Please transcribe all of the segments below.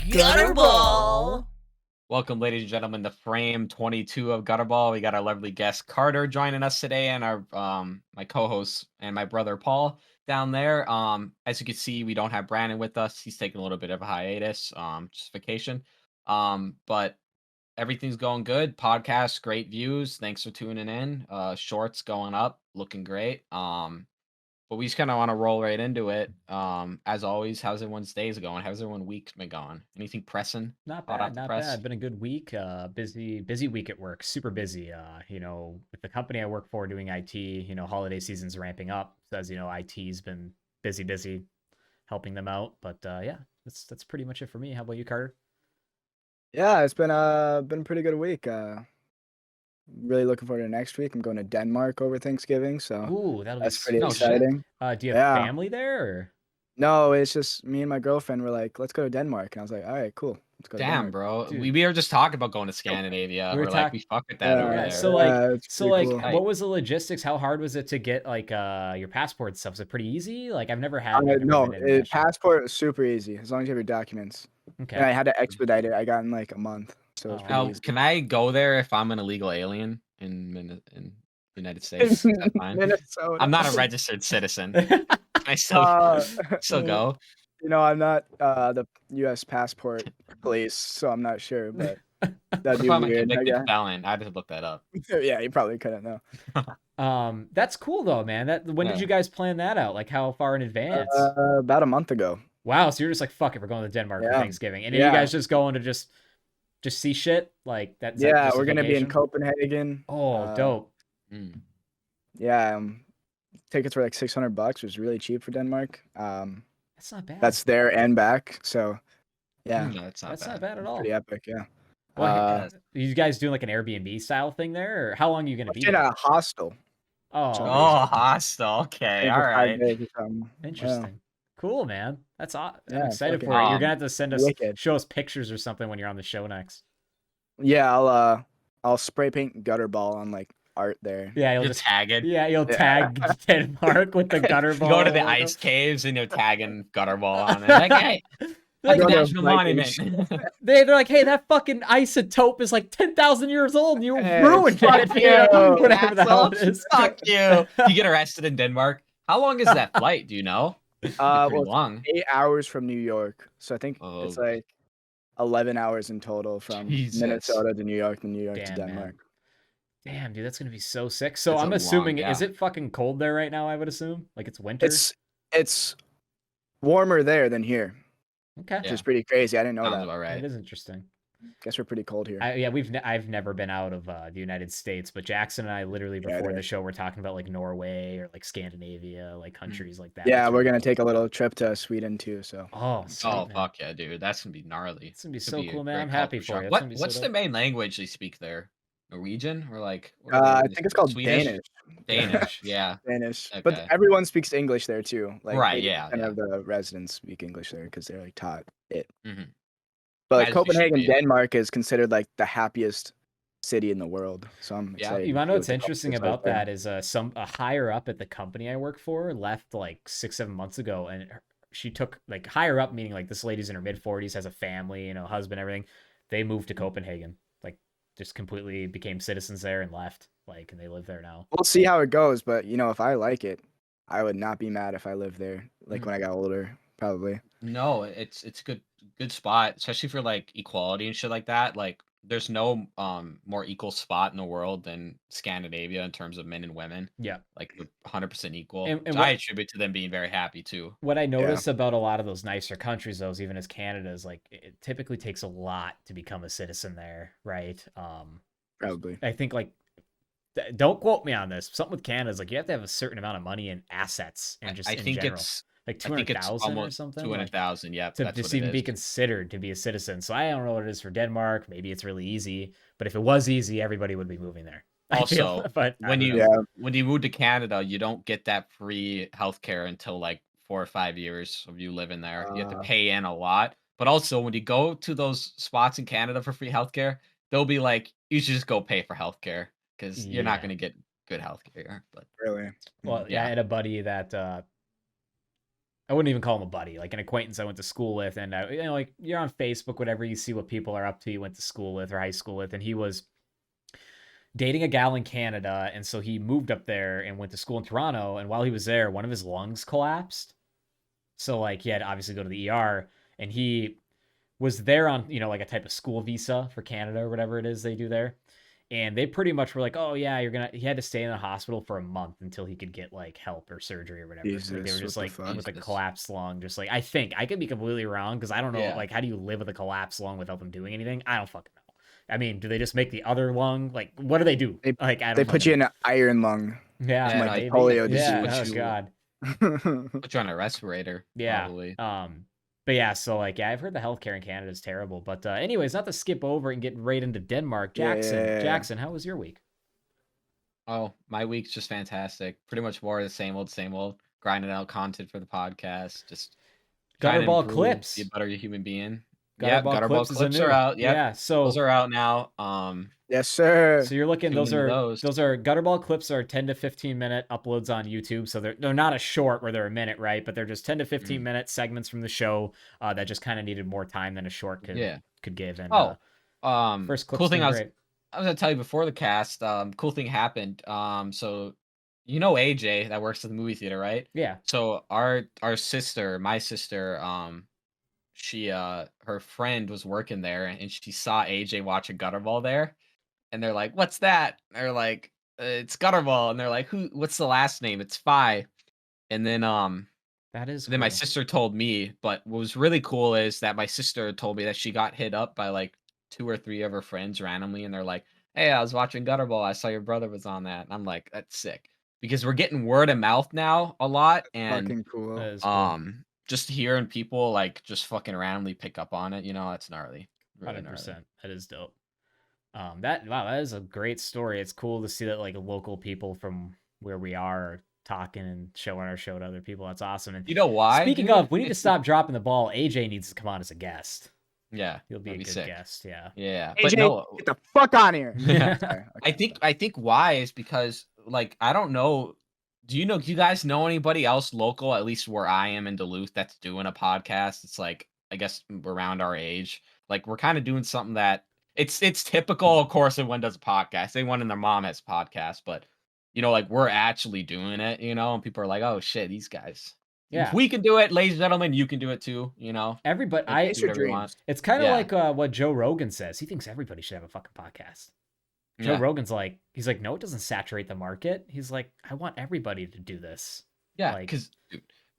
Gutterball. Welcome, ladies and gentlemen, to frame 22 of Gutterball. We got our lovely guest Carter joining us today, and our my co-host and my brother Paul down there. As you can see, we don't have Brandon with us. He's taking a little bit of a hiatus, just vacation. But everything's going good. Podcast, great views. Thanks for tuning in. Shorts going up, looking great. But we just kind of want to roll right into it. As always, how's everyone's days going? How's everyone's week's been going? Anything pressing? Not Hot bad, off the not press? bad. Been a good week. Busy week at work. Super busy. With the company I work for doing IT, holiday season's ramping up. So as you know, IT's been busy, helping them out. But yeah, that's pretty much it for me. How about you, Carter? Yeah, it's been a pretty good week. Really looking forward to next week. I'm going to Denmark over Thanksgiving, so Ooh, that'll be that's pretty No shit. exciting. Do you have Yeah. family there? Or? No, it's just me and my girlfriend were like, let's go to Denmark. And I was like, all right, cool. Let's go to Damn, Denmark. bro. Dude. We were just talking about going to Scandinavia. We were We're like, talk- we fuck with that over Yeah, there. so it's pretty cool. what was the logistics? How hard was it to get your passport and stuff? Was it pretty easy? Like I've never had No, passport is super easy as long as you have your documents. Okay. And I had to expedite it. I got in like a month, so it was pretty easy. Can I go there if I'm an illegal alien in the United States? Is that fine? Minnesota. I'm not a registered citizen. Can I still go? I'm not the U.S. passport police, so I'm not sure, but that'd be If I'm a weird. convicted felon, I'd have to look that up. Yeah, you probably couldn't know. That's cool though, man. When did you guys plan that out? Like how far in advance? About a month ago. Wow, so you're just like, fuck it, we're going to Denmark for Thanksgiving. And are you Yeah. guys just going to just see shit? Like that's Yeah, just a we're gonna be in vacation? Copenhagen. Oh, dope. Yeah, tickets were like $600, which is really cheap for Denmark. That's not bad. That's there and back. So yeah, No, it's That's not bad at all. pretty epic. Yeah. Well, you guys doing like an Airbnb style thing there, or how long are you gonna be? In a hostel. Oh, hostel. Okay, all For 5 right. days or something. Interesting. Cool, man. That's awesome. I'm Yeah, excited fucking for it. You're gonna have to send us, wicked. show us pictures or something when you're on the show next. Yeah, I'll spray paint Gutterball on like art there. Yeah, You'll tag it. Yeah, you'll tag Denmark with the Gutterball. You go to the ice caves and you're tagging Gutterball on it. Like, hey, Like, that's a national monument. They're like, hey, that fucking isotope is like 10,000 years old and you ruined fuck it. you, Whatever the hell it asshole. is. Fuck you. You get arrested in Denmark. How long is that flight? Do you know? Pretty long. 8 hours from New York. So I think it's like 11 hours in total from Minnesota to New York, and New York to Denmark. Man. Damn, dude, that's gonna be so sick. So I'm assuming, is it fucking cold there right now? I would assume, like it's winter. It's warmer there than here. Okay, which is pretty crazy. I didn't know that. About right. It is interesting. Guess we're pretty cold here. I've never been out of the United States, but Jackson and I literally before the show were talking about like Norway or like Scandinavia, like countries like that. Yeah, we're gonna take a little trip to Sweden too. So fuck yeah, dude, that's gonna be gnarly. It's gonna be so cool, man. I'm happy for you. What's the main language they speak there? Norwegian or like? I think it's called Swedish? Danish. Danish, yeah. Danish, Okay. but everyone speaks English there too. Like, right, yeah. of the residents speak English there because they're like taught it. Mm-hmm. But like, Copenhagen, Denmark is considered like the happiest city in the world. So I'm excited. You want to know what's interesting about that is a higher up at the company I work for left like 6-7 months ago, and she took like higher up, meaning like this lady's in her mid-40s, has a family, husband, everything. They moved to Copenhagen, like just completely became citizens there and left, like, and they live there now. We'll see how it goes, but if I like it, I would not be mad if I lived there. Like when I got older, probably. No, it's a good spot, especially for like equality and shit like that. Like there's no more equal spot in the world than Scandinavia in terms of men and women. Yeah, like 100% equal. And I attribute to them being very happy too. What I notice about a lot of those nicer countries, though, even as Canada, is like it typically takes a lot to become a citizen there, right? Probably. I think like, don't quote me on this. Something with Canada is like you have to have a certain amount of money and assets, and just in general. It's like 200,000 or something. 200,000, yeah. To just even be considered to be a citizen. So I don't know what it is for Denmark. Maybe it's really easy, but if it was easy, everybody would be moving there. Also, but when you move to Canada, you don't get that free healthcare until like 4 or 5 years of you living there. You have to pay in a lot. But also, when you go to those spots in Canada for free healthcare, they'll be like, you should just go pay for healthcare because you're not going to get good healthcare. But really, well, I had a buddy that I wouldn't even call him a buddy, like an acquaintance I went to school with. And, like you're on Facebook, whatever, you see what people are up to, you went to school with or high school with. And he was dating a gal in Canada. And so he moved up there and went to school in Toronto. And while he was there, one of his lungs collapsed. So like he had to obviously go to the ER, and he was there on, like a type of school visa for Canada or whatever it is they do there. And they pretty much were like, oh yeah, he had to stay in the hospital for a month until he could get like help or surgery or whatever. Jesus, Like, they were just what the like with a fuck? collapsed lung, just like, I think I could be completely wrong because I don't know, Yeah. like, how do you live with a collapsed lung without them doing anything? I don't fucking know. I mean, do they just make the other lung? Like, what do they do? They I don't They put you fucking- in an iron lung. yeah, Yeah, like no, the they polio just yeah, put oh you- god, Put you on a respirator. yeah. Probably. But yeah, so like, yeah, I've heard the healthcare in Canada is terrible. But anyways, not to skip over and get right into Denmark. Yeah. Jackson, how was your week? Oh, my week's just fantastic. Pretty much more of the same old, grinding out content for the podcast. Just trying to Gutterball improve, clips. be a better human being. Gutterball clips are out. Yep. Yeah, so Those are out now. Yes, sir. so you're looking. Tune Those into are those. Gutterball clips are 10 to 15 minute uploads on YouTube. So they're not a short where they're a minute, right? But they're just 10 to 15 minute segments from the show that just kind of needed more time than a short could give. And first clip's cool thing doing I was great. gonna tell you before the cast. Cool thing happened. So AJ that works at the movie theater, right? Yeah. So our sister, my sister, she her friend was working there and she saw AJ watching Gutterball there, and they're like, "What's that?" They're like, "It's Gutterball," and they're like, What's the last name?" "It's Phi." And then That is then my cool. sister told me, but what was really cool is that my sister told me that she got hit up by like 2 or 3 of her friends randomly, and they're like, "Hey, I was watching Gutterball. I saw your brother was on that." And I'm like, "That's sick." Because we're getting word of mouth now a lot, and Fucking cool. That is cool. just hearing people like just fucking randomly pick up on it, that's gnarly. Really 100%. gnarly. That is dope. That is a great story. It's cool to see that like local people from where we are talking and showing our show to other people. That's awesome. And You know why? speaking dude? of, we need to stop dropping the ball. AJ needs to come on as a guest. Yeah, He'll be a that'd good sick. guest. Yeah. Yeah, AJ, but no, get the fuck on here. Yeah. Sorry, I okay. think why is because like I don't know. Do you guys know anybody else local, at least where I am in Duluth, that's doing a podcast? It's like I guess around our age. Like we're kind of doing something that it's typical, of course, if one does a podcast. Anyone and their mom has a podcast, but like we're actually doing it, and people are like, "Oh shit, these guys." Yeah. If we can do it, ladies and gentlemen, you can do it too, Everybody, Chase your dreams. it's kind of Yeah. like what Joe Rogan says. He thinks everybody should have a fucking podcast. Joe Yeah. Rogan's like, he's like, no, it doesn't saturate the market. He's like, I want everybody to do this. Yeah, Like- because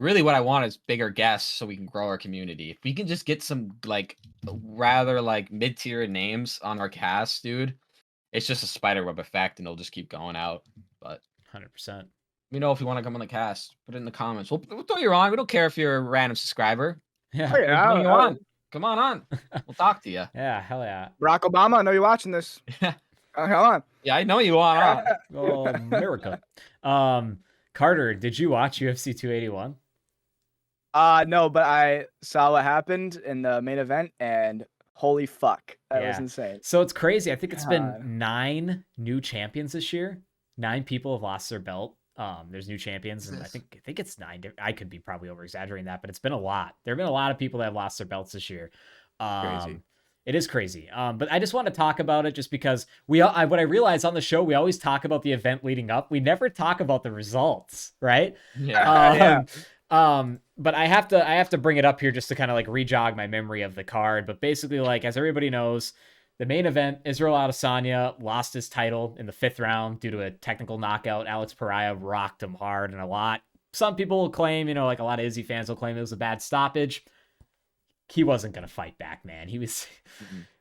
really what I want is bigger guests so we can grow our community. If we can just get some like rather like mid-tier names on our cast, dude, it's just a spiderweb effect and it'll just keep going out. But 100%. if you want to come on the cast, put it in the comments. We'll throw you on. We don't care if you're a random subscriber. Yeah. Oh, yeah, We'll bring you on. Come on. We'll talk to you. Yeah. Hell yeah. Barack Obama, I know you're watching this. Yeah. Come on. Yeah, I know you want on. Oh, America. Karter, did you watch UFC 281? No, but I saw what happened in the main event, and holy fuck, that was Yeah. insane. So it's crazy. I think it's God. been 9 new champions this year. 9 people have lost their belt. There's new champions, and I think it's 9. I could be probably over exaggerating that, but it's been a lot. There have been a lot of people that have lost their belts this year. Crazy. It is crazy. But I just want to talk about it just because what I realized on the show, we always talk about the event leading up. We never talk about the results, right? Yeah. But I have to bring it up here just to kind of like re-jog my memory of the card. But basically, like, as everybody knows, the main event, Israel Adesanya lost his title in the 5th round due to a technical knockout. Alex Pereira rocked him hard and a lot. Some people will claim, like a lot of Izzy fans will claim it was a bad stoppage. He wasn't going to fight back, man. He was...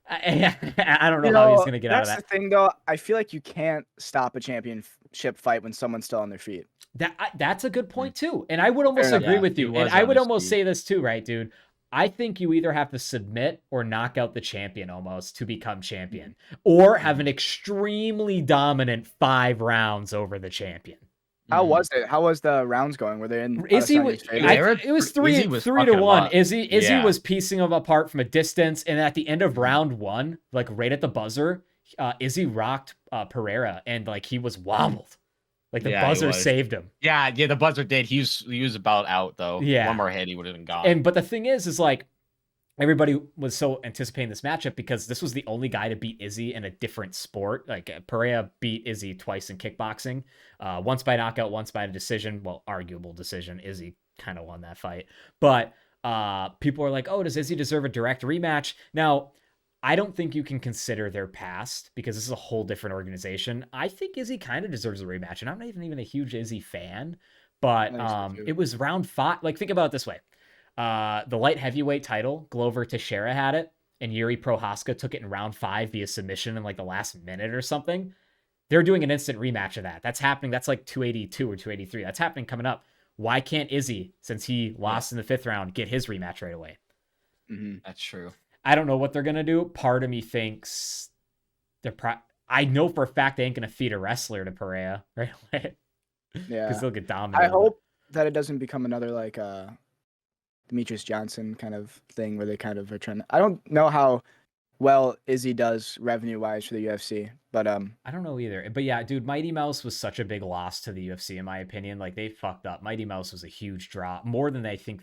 I don't know how he's going to get out of that. That's the thing, though. I feel like you can't stop a championship fight when someone's still on their feet. That's a good point, too. And I would almost Fair enough. agree with He you. was And I on would his almost feet. say this, too, right, dude? I think you either have to submit or knock out the champion almost to become champion, or have an extremely dominant 5 rounds over the champion. How was it? How was the rounds going? Were they in Izzy Adesanya's was, favor? it was Izzy 3 was to fucking him 1. up. Izzy Yeah. was piecing him apart from a distance, and at the end of round 1, like right at the buzzer, Izzy rocked Pereira, and like he was wobbled. Like the Yeah, he buzzer was. saved him. Yeah, the buzzer did. He was about out though. Yeah. One more hit, he would have been gone. But the thing is like everybody was so anticipating this matchup because this was the only guy to beat Izzy in a different sport. Like Perea beat Izzy twice in kickboxing, once by knockout, once by a decision. Well, arguable decision. Izzy kind of won that fight, but people are like, "Oh, does Izzy deserve a direct rematch?" Now, I don't think you can consider their past because this is a whole different organization. I think Izzy kind of deserves a rematch, and I'm not even a huge Izzy fan, but it was round 5. Like, think about it this way. The light heavyweight title, Glover Teixeira had it, and Yuri Prohaska took it in round 5 via submission in like the last minute or something. They're doing an instant rematch of that. That's happening. That's like 282 or 283. That's happening coming up. Why can't Izzy, since he lost in the 5th round, get his rematch right away? That's true. I don't know what they're gonna do. Part of me thinks I know for a fact they ain't gonna feed a wrestler to Perea right away. Yeah, because they'll get dominated. I hope that it doesn't become another like Demetrius Johnson kind of thing where they kind of are trying to. I don't know how well Izzy does revenue wise for the UFC, but I don't know either. But yeah, dude, Mighty Mouse was such a big loss to the UFC in my opinion. Like they fucked up. Mighty Mouse was a huge drop, more than they think.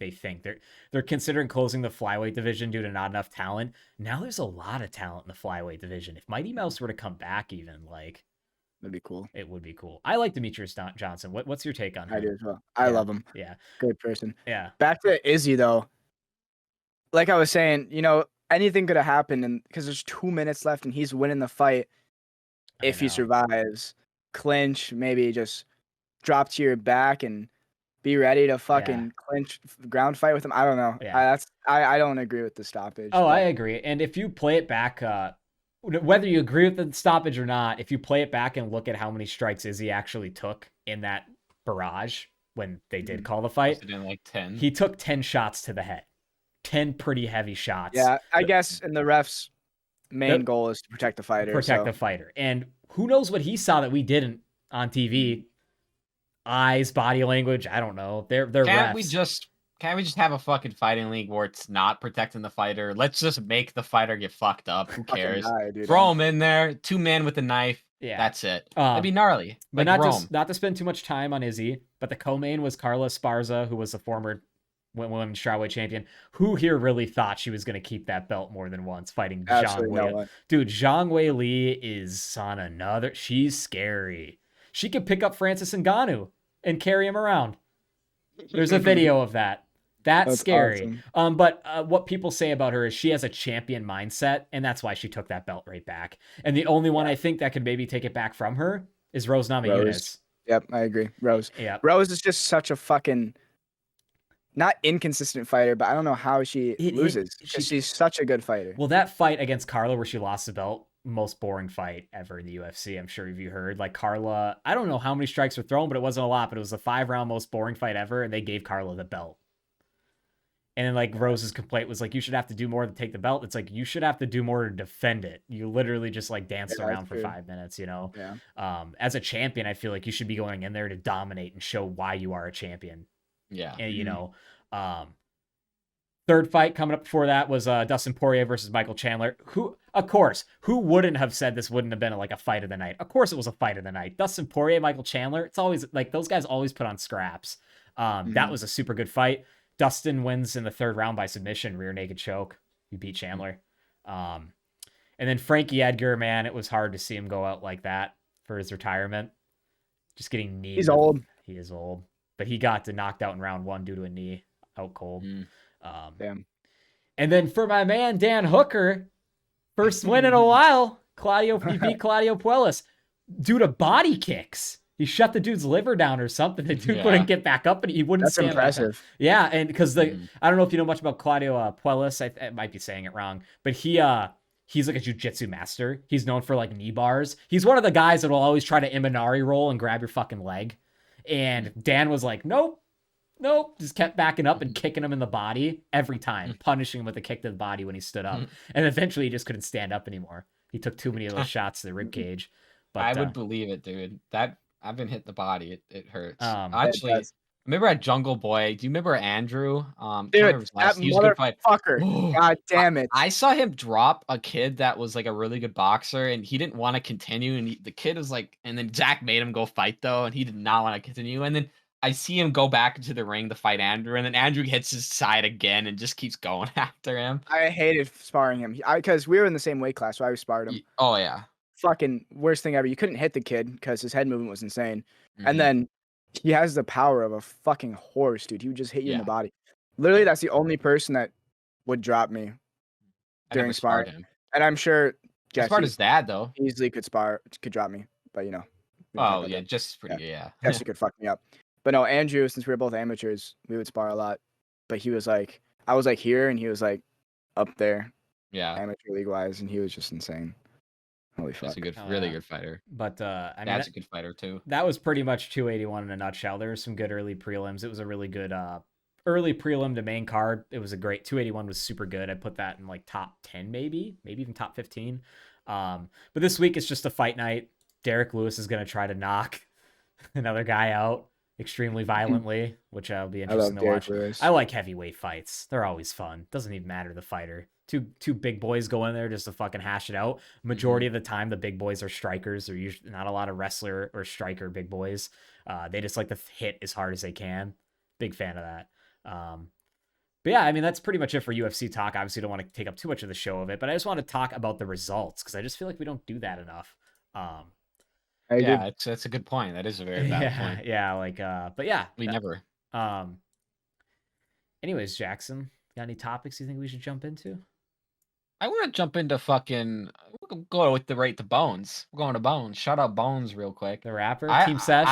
They're considering closing the flyweight division due to not enough talent. Now there's a lot of talent in the flyweight division. If Mighty Mouse were to come back, even like that'd be cool. It would be cool. I like Demetrius Johnson. What's your take on him? I do as well. I love him. Yeah, good person. Yeah. Back to Izzy though. Like I was saying, anything could have happened, and because there's 2 minutes left, and he's winning the fight. If he survives, clinch, maybe just drop to your back and be ready to fucking clinch ground fight with him. I don't know. Yeah. I don't agree with the stoppage. Oh, I agree. And if you play it back, whether you agree with the stoppage or not, if you play it back and look at how many strikes Izzy actually took in that barrage when they did call the fight, like 10. He took 10 shots to the head. 10 pretty heavy shots. Yeah, I guess, and the ref's main goal is to protect the fighter. The fighter. And who knows what he saw that we didn't on TV? Eyes, body language, I don't know. They're refs. Can't we just have a fucking fighting league where it's not protecting the fighter? Let's just make the fighter get fucked up. Who cares? Throw him in there. 2 men with a knife. Yeah. That's it. That'd be gnarly. But not to spend too much time on Izzy, but the co-main was Carla Esparza, who was the former women's strawweight champion, who here really thought she was going to keep that belt more than once, fighting Zhang Wei. Dude, Zhang Wei Li is on another. She's scary. She could pick up Francis Ngannou and carry him around. There's a video of that. That's scary. Awesome. But what people say about her is she has a champion mindset, and that's why she took that belt right back. And the only one I think that could maybe take it back from her is Rose Namajunas. Yep, I agree. Rose. Yeah. Rose is just such a fucking not inconsistent fighter, but I don't know how she loses. She's such a good fighter. Well, that fight against Carla where she lost the belt, most boring fight ever in the UFC. I'm sure you heard. Like Carla, I don't know how many strikes were thrown, but it wasn't a lot. But it was the 5-round most boring fight ever, and they gave Carla the belt. And then like Rose's complaint was like, you should have to do more to take the belt. It's like, you should have to do more to defend it. You literally just like danced around for 5 minutes, Yeah. As a champion, I feel like you should be going in there to dominate and show why you are a champion. Yeah. And third fight coming up before that was Dustin Poirier versus Michael Chandler. Who wouldn't have said this wouldn't have been like a fight of the night? Of course it was a fight of the night. Dustin Poirier, Michael Chandler. It's always like those guys always put on scraps. That was a super good fight. Dustin wins in the 3rd round by submission, rear naked choke. He beat Chandler. And then Frankie Edgar, man, it was hard to see him go out like that for his retirement. Just getting kneed. He's old. He is old. But he got knocked out in round 1 due to a knee, out cold. Damn. And then for my man, Dan Hooker, first win in a while, he beat Claudio Puelles due to body kicks. He shut the dude's liver down or something. The dude wouldn't get back up, and he wouldn't stand impressive. Back up. Yeah, and because I don't know if you know much about Claudio Puelles. I might be saying it wrong, but he's like a jiu-jitsu master. He's known for like knee bars. He's one of the guys that will always try to Imanari roll and grab your fucking leg. And Dan was like, nope. Just kept backing up and kicking him in the body every time, punishing him with a kick to the body when he stood up. And eventually he just couldn't stand up anymore. He took too many of those shots to the rib cage. But I would believe it, dude. That I've been hit the body. It hurts. Actually, Remember at Jungle Boy? Do you remember Andrew? Can't Dude, remember his that last. He was a good fight. motherfucker. God damn it. I saw him drop a kid that was like a really good boxer, and he didn't want to continue. And the kid was like, and then Jack made him go fight though, and he did not want to continue. And then I see him go back into the ring to fight Andrew, and then Andrew hits his side again and just keeps going after him. I hated sparring him. Because we were in the same weight class, so I sparred him. Oh yeah. Fucking worst thing ever. You couldn't hit the kid because his head movement was insane. And Mhm. then he has the power of a fucking horse, dude. He would just hit you in the Yeah. body. Literally, that's the only person that would drop me I during never sparred sparring. him. And I'm sure I sparred Jesse his dad though. easily could drop me. But we don't talk Oh about yeah, that. Jesse's pretty good. Yeah. Jesse could fuck me up. But no, Andrew, since we were both amateurs, we would spar a lot. But he was like, I was like here, and he was like up there, Yeah. amateur league wise, and he was just insane. Holy fuck. That's a good, Oh, really yeah. good fighter. But I mean, Dad's a good fighter too. that was pretty much 281 in a nutshell. There were some good early prelims. It was a really good early prelim to main card. It was a great 281 was super good. I put that in like top 10 maybe even top 15. But this week it's just a fight night. Derek Lewis is going to try to knock another guy out extremely violently, which will be interesting to watch. Lewis. I like heavyweight fights. They're always fun. Doesn't even matter the fighter. Two big boys go in there just to fucking hash it out. Majority of the time, the big boys are strikers. They're usually not a lot of wrestler or striker big boys. They just like to hit as hard as they can. Big fan of that. But yeah, I mean, that's pretty much it for UFC talk. Obviously, don't want to take up too much of the show of it, but I just want to talk about the results because I just feel like we don't do that enough. Yeah, that's a good point. That is a very valid Yeah, point. yeah, like, but yeah, We never. Anyways, Jackson, got any topics you think we should jump into? I want to jump into fucking. We'll go with the Bones. We're going to Bones. Shout out Bones real quick. The rapper, TeamSESH. TeamSESH.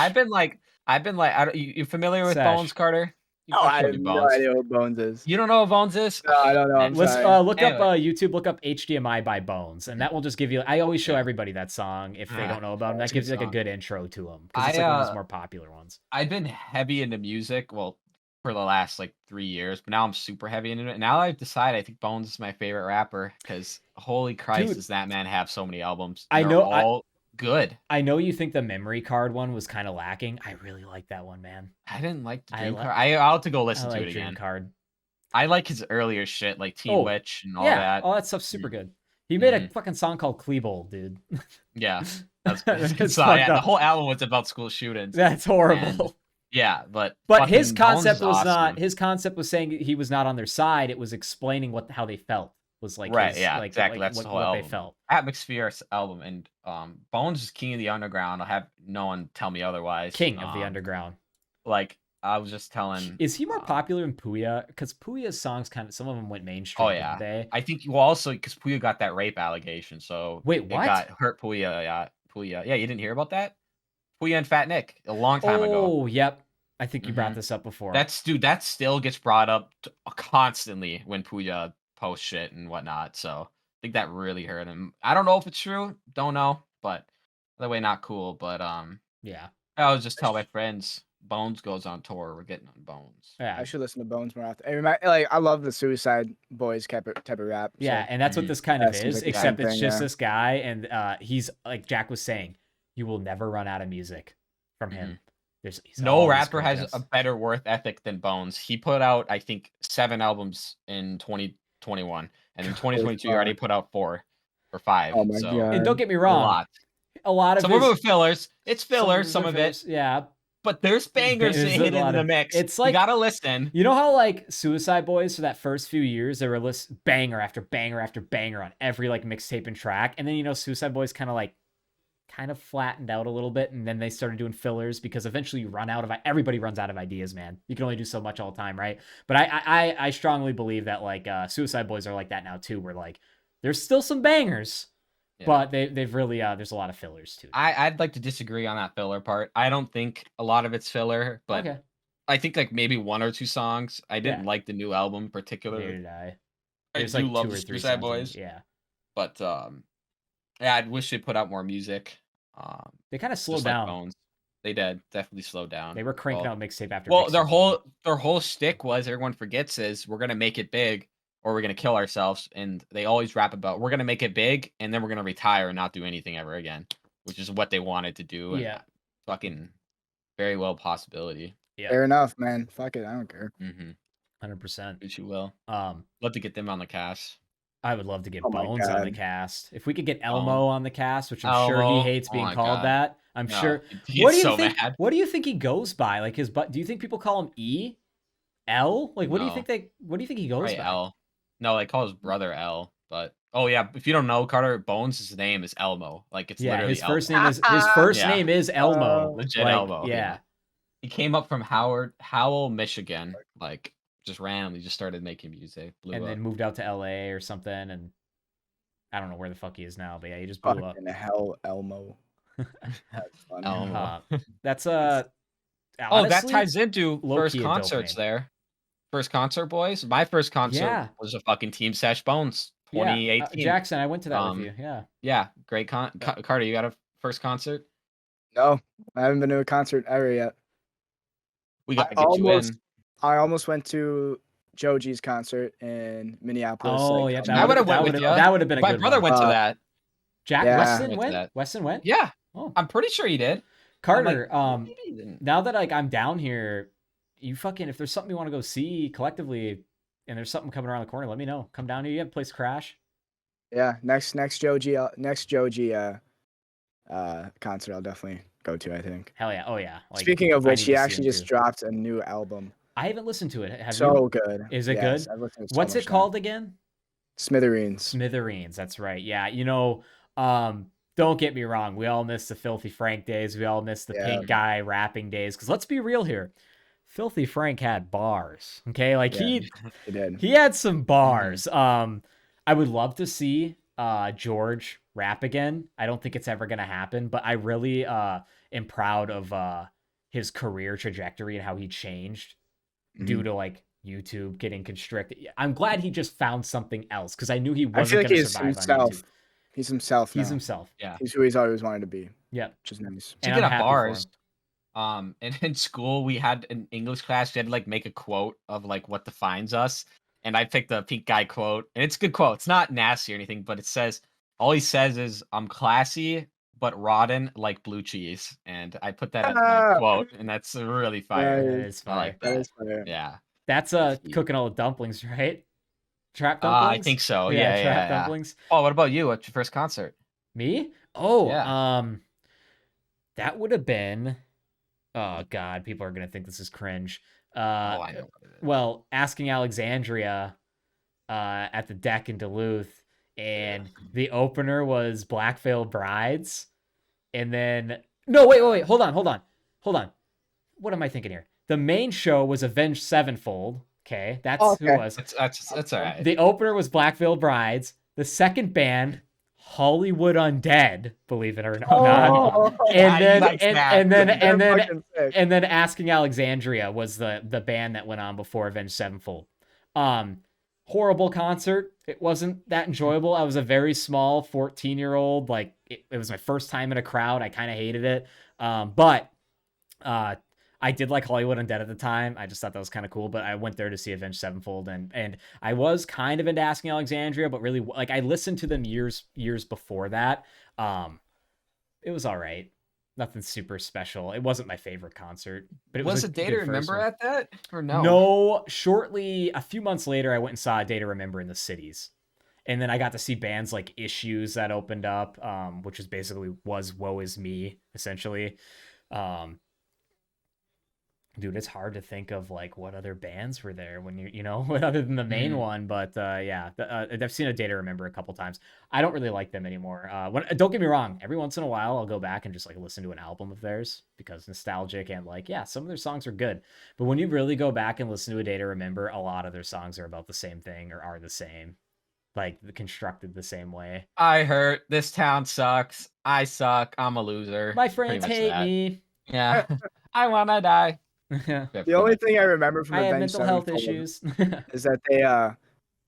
I've been like, you familiar with Sesh. Bones, Carter? No, I have no idea what Bones is. You don't know what Bones is? No, I don't know. I'm Let's sorry. look up YouTube. Look up HDMI by Bones, and that will just give you. I always show everybody that song if they don't know about him. That gives you like a good intro to him because it's like one of his more popular ones. I've been heavy into music. Well, for the last like 3 years, but now I'm super heavy into it. And now I've decided I think Bones is my favorite rapper because holy Christ, does that man have so many albums? I know, all good. I know you think the memory card one was kind of lacking. I really like that one, man. I didn't like the Dream Card. I'll have to go listen to it Dream again. Card. I like his earlier shit, like Teen Witch and all that. All that stuff's super good. He made a fucking song called Klebold, dude. Yeah, that's good. So, yeah, the whole album was about school shootings. That's horrible. And, yeah, but his concept was awesome. not. His concept was saying he was not on their side. It was explaining how they felt. Was like right, exactly. That's the whole album. They felt. Atmosphere album, and Bones is king of the underground. I'll have no one tell me otherwise. King of the underground. Like I was just telling. Is he more popular than Puya? Because Puya's songs some of them went mainstream. Oh yeah, I think also because Puya got that rape allegation. So wait, what? It got hurt Puya. Yeah, Puya. Yeah, you didn't hear about that? Puya and Fat Nick a long time ago. Oh, yep. I think you brought this up before. That still gets brought up constantly when Puya posts shit and whatnot. So I think that really hurt him. I don't know if it's true. Don't know, but the way not cool. But yeah. I was just tell my friends Bones goes on tour. We're getting on Bones. Yeah, I should listen to Bones more often. I love the Suicide Boys type of rap. So. Yeah, and that's what this kind of is. Like except it's just this guy, and he's like Jack was saying, you will never run out of music from him. He's no rapper has a better work ethic than Bones. He put out, I think, 7 albums in 2021, and in 2022 he already put out 4 or 5. Oh my God. And don't get me wrong, a lot of some of them are fillers. It's filler, some of it. Yeah. But there's bangers hidden in the mix. It's like you gotta listen. You know how like Suicide Boys for that first few years they were banger after banger after banger on every like mixtape and track, and then Suicide Boys kind of flattened out a little bit, and then they started doing fillers because eventually you run out of everybody runs out of ideas, man. You can only do so much all the time, right? But I strongly believe that like Suicide Boys are like that now too, where like there's still some bangers. Yeah. But they've really there's a lot of fillers too. I'd like to disagree on that filler part. I don't think a lot of it's filler, but I think like maybe 1 or 2 songs. I didn't like the new album particularly. Neither did I. I do like love the Suicide Boys. Yeah. But yeah, I wish they put out more music. They kind of slowed down. Like Bones. They did definitely slow down. They were cranking out mixtape after. Well, their whole shtick was everyone forgets is we're gonna make it big. Or we're going to kill ourselves. And they always rap about, we're going to make it big, and then we're going to retire and not do anything ever again, which is what they wanted to do. Yeah. Fucking very well possibility. Yeah, Fair enough, man. Fuck it, I don't care. 100%. Which you will. Um, Love to get them on the cast. I would love to get Oh my Bones on the God. cast. If we could get Bones. Elmo on the cast, which I'm sure he Elmo. hates Oh being my called God. that. I'm No, sure. he What gets do you so think? mad. What do you think he goes by? Like his butt? Do you think people call him E, L? Like what do you No. think they? What do you think he goes Probably by? L. No, they call his brother L. But oh yeah, if you don't know, Carter Bones' name is Elmo. Like it's Yeah, literally his first Elmo. name is Yeah. name is Elmo. Legit like, Elmo. Yeah. He came up from Howell, Michigan. Like just randomly just started making music. Blew and up. then moved out to LA or something, and I don't know where the fuck he is now, but yeah, he just blew up. Fucking hell, Elmo. That's funny. Elmo. That's Oh, that honestly, ties into first low-key a dope concerts name. there. First concert, boys. My first concert Yeah. was a fucking TeamSESH Bones, Yeah, 2018. Jackson, I went to that with you. Yeah. Yeah, great Carter, you got a first concert? No, I haven't been to a concert ever yet. We gotta get you in. I almost went to Joji's concert in Minneapolis. Oh like, yeah, I would have went with you. That would have been a My good brother one. went to that. Jack Yeah. Weston Went to went. that. Weston went. Yeah, Oh, I'm pretty sure he did. Carter. Maybe he didn't. Now that like I'm down here, you fucking if there's something you want to go see collectively, and there's something coming around the corner, let me know. Come down here. You have a place to crash. Yeah, next Joji concert I'll definitely go to, I think. Hell yeah. Oh yeah. Like, Speaking of I which, need he to see actually him, just too. dropped a new album. I haven't listened to it. Have So you? good. Is it Yes, good? I've listened to What's so it much called now. again? Smithereens. Smithereens. That's right. Yeah. You know, don't get me wrong. We all miss the Filthy Frank days. We all miss the Pink Guy rapping days. Because let's be real here. Filthy Frank had bars. Okay, like he did. He had some bars. I would love to see George rap again. I don't think it's ever gonna happen, but I really am proud of his career trajectory and how he changed due to like YouTube getting constricted. I'm glad he just found something else because I knew he wasn't gonna survive on YouTube. He's himself. He's now. himself. Yeah. He's who he's always wanted to be. Yeah. Which is nice. Speaking of bars, and in school we had an English class. We had to like make a quote of like what defines us. And I picked the Pink Guy quote, and it's a good quote. It's not nasty or anything, but it says all he says is "I'm classy but rotten like blue cheese," and I put that as my quote, and that's really fire. That is fire. I like that. That is fire. Yeah. That's cooking all the dumplings, right? Trap dumplings? I think so. Yeah, Yeah, trap dumplings. Oh, what about you? What's your first concert? Me? Oh, Yeah. That would have been. Oh God, people are gonna think this is cringe. I know what it is. Well, Asking Alexandria, at the deck in Duluth, and the opener was Black Veil Brides, and then no, wait, hold on. What am I thinking here? The main show was Avenged Sevenfold. Okay, that's who it was. That's all right. The opener was Black Veil Brides. The second band, Hollywood Undead, believe it or not. And then Asking Alexandria was the band that went on before Avenged Sevenfold. Horrible concert. It wasn't that enjoyable. I was a very small 14-year-old. Like it was my first time in a crowd. I kind of hated it. But I did like Hollywood Undead at the time. I just thought that was kind of cool, but I went there to see Avenged Sevenfold, and I was kind of into Asking Alexandria, but really like I listened to them years before that. It was all right. Nothing super special. It wasn't my favorite concert, but it was a Day to Remember at that or no? No, shortly a few months later I went and saw a Day to Remember in the cities. And then I got to see bands like Issues that opened up, which was Woe Is Me, essentially. Dude, it's hard to think of like what other bands were there when other than the main one. But yeah, I've seen a Day to Remember a couple times. I don't really like them anymore. Don't get me wrong, every once in a while I'll go back and just like listen to an album of theirs because nostalgic and like, yeah, some of their songs are good. But when you really go back and listen to a Day to Remember, a lot of their songs are about the same thing or are the same. Like constructed the same way. I hurt. This town sucks. I suck. I'm a loser. My friends hate me. Yeah. I wanna die. The only thing I remember from Avenged mental health issues is that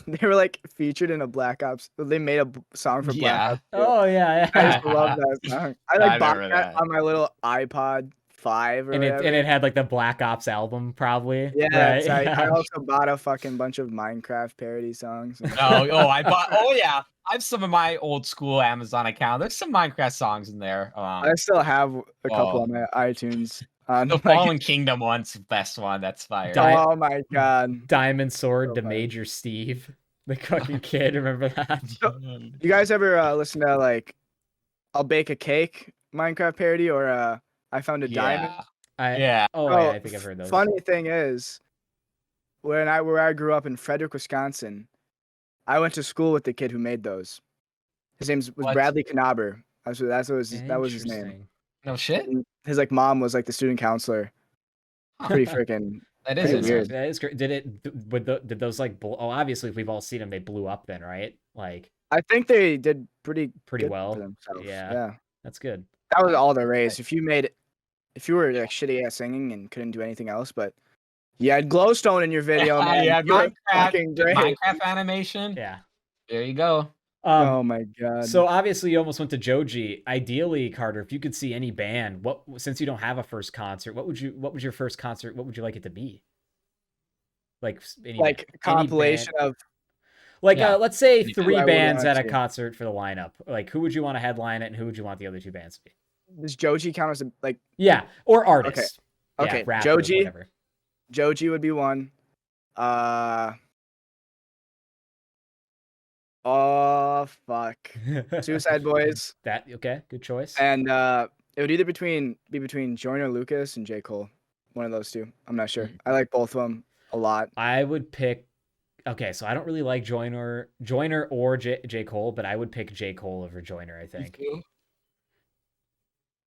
they were like featured in a Black Ops. They made a song for Black Ops. Oh yeah. I just love that song. I like bought that on my little iPod 5 or And whatever. it had like the Black Ops album, probably. Yeah, right? I also bought a fucking bunch of Minecraft parody songs. I bought. Oh yeah, I have some of my old school Amazon account. There's some Minecraft songs in there. I still have a couple Oh. on my iTunes. On The like, Fallen Kingdom one's the best one. That's fire. oh my god, Diamond Sword So to funny. Major Steve, the fucking kid. Remember that? You guys ever listen to like I'll Bake a Cake Minecraft parody or I Found a Diamond? Yeah. Oh yeah, I think I've heard those. Funny thing is, where I grew up in Frederick, Wisconsin, I went to school with the kid who made those. His name was What? Bradley Knaber. That was his name. Interesting. No shit. And his like mom was like the student counselor. Pretty freaking. That Pretty is weird. That is great. Did those like obviously if we've all seen them, they blew up then, right? Like I think they did pretty good well. for themselves. Yeah. Yeah. That's good. That was all the race. If you were like shitty at singing and couldn't do anything else, but you had glowstone in your video, man. Yeah, You were Minecraft, fucking great. Minecraft animation. Yeah. There you go. Oh my god. So obviously you almost went to Joji. Ideally, Karter, if you could see any band, since you don't have a first concert, what was your first concert? What would you like it to be? Like compilation of let's say Anything. 3 I would bands wanna at a see. concert for the lineup. Like who would you want to headline it and who would you want the other 2 bands to be? does Joji count as like Yeah, or artist. Okay. Yeah, rapper, Joji. whatever. Joji would be one. Oh fuck. Suicide Boys. That okay, good choice. And it would either be between Joyner Lucas and J. Cole. One of those 2. I'm not sure. I like both of them a lot. I would pick. Okay, so I don't really like Joyner or J. Cole, but I would pick J. Cole over Joyner. I think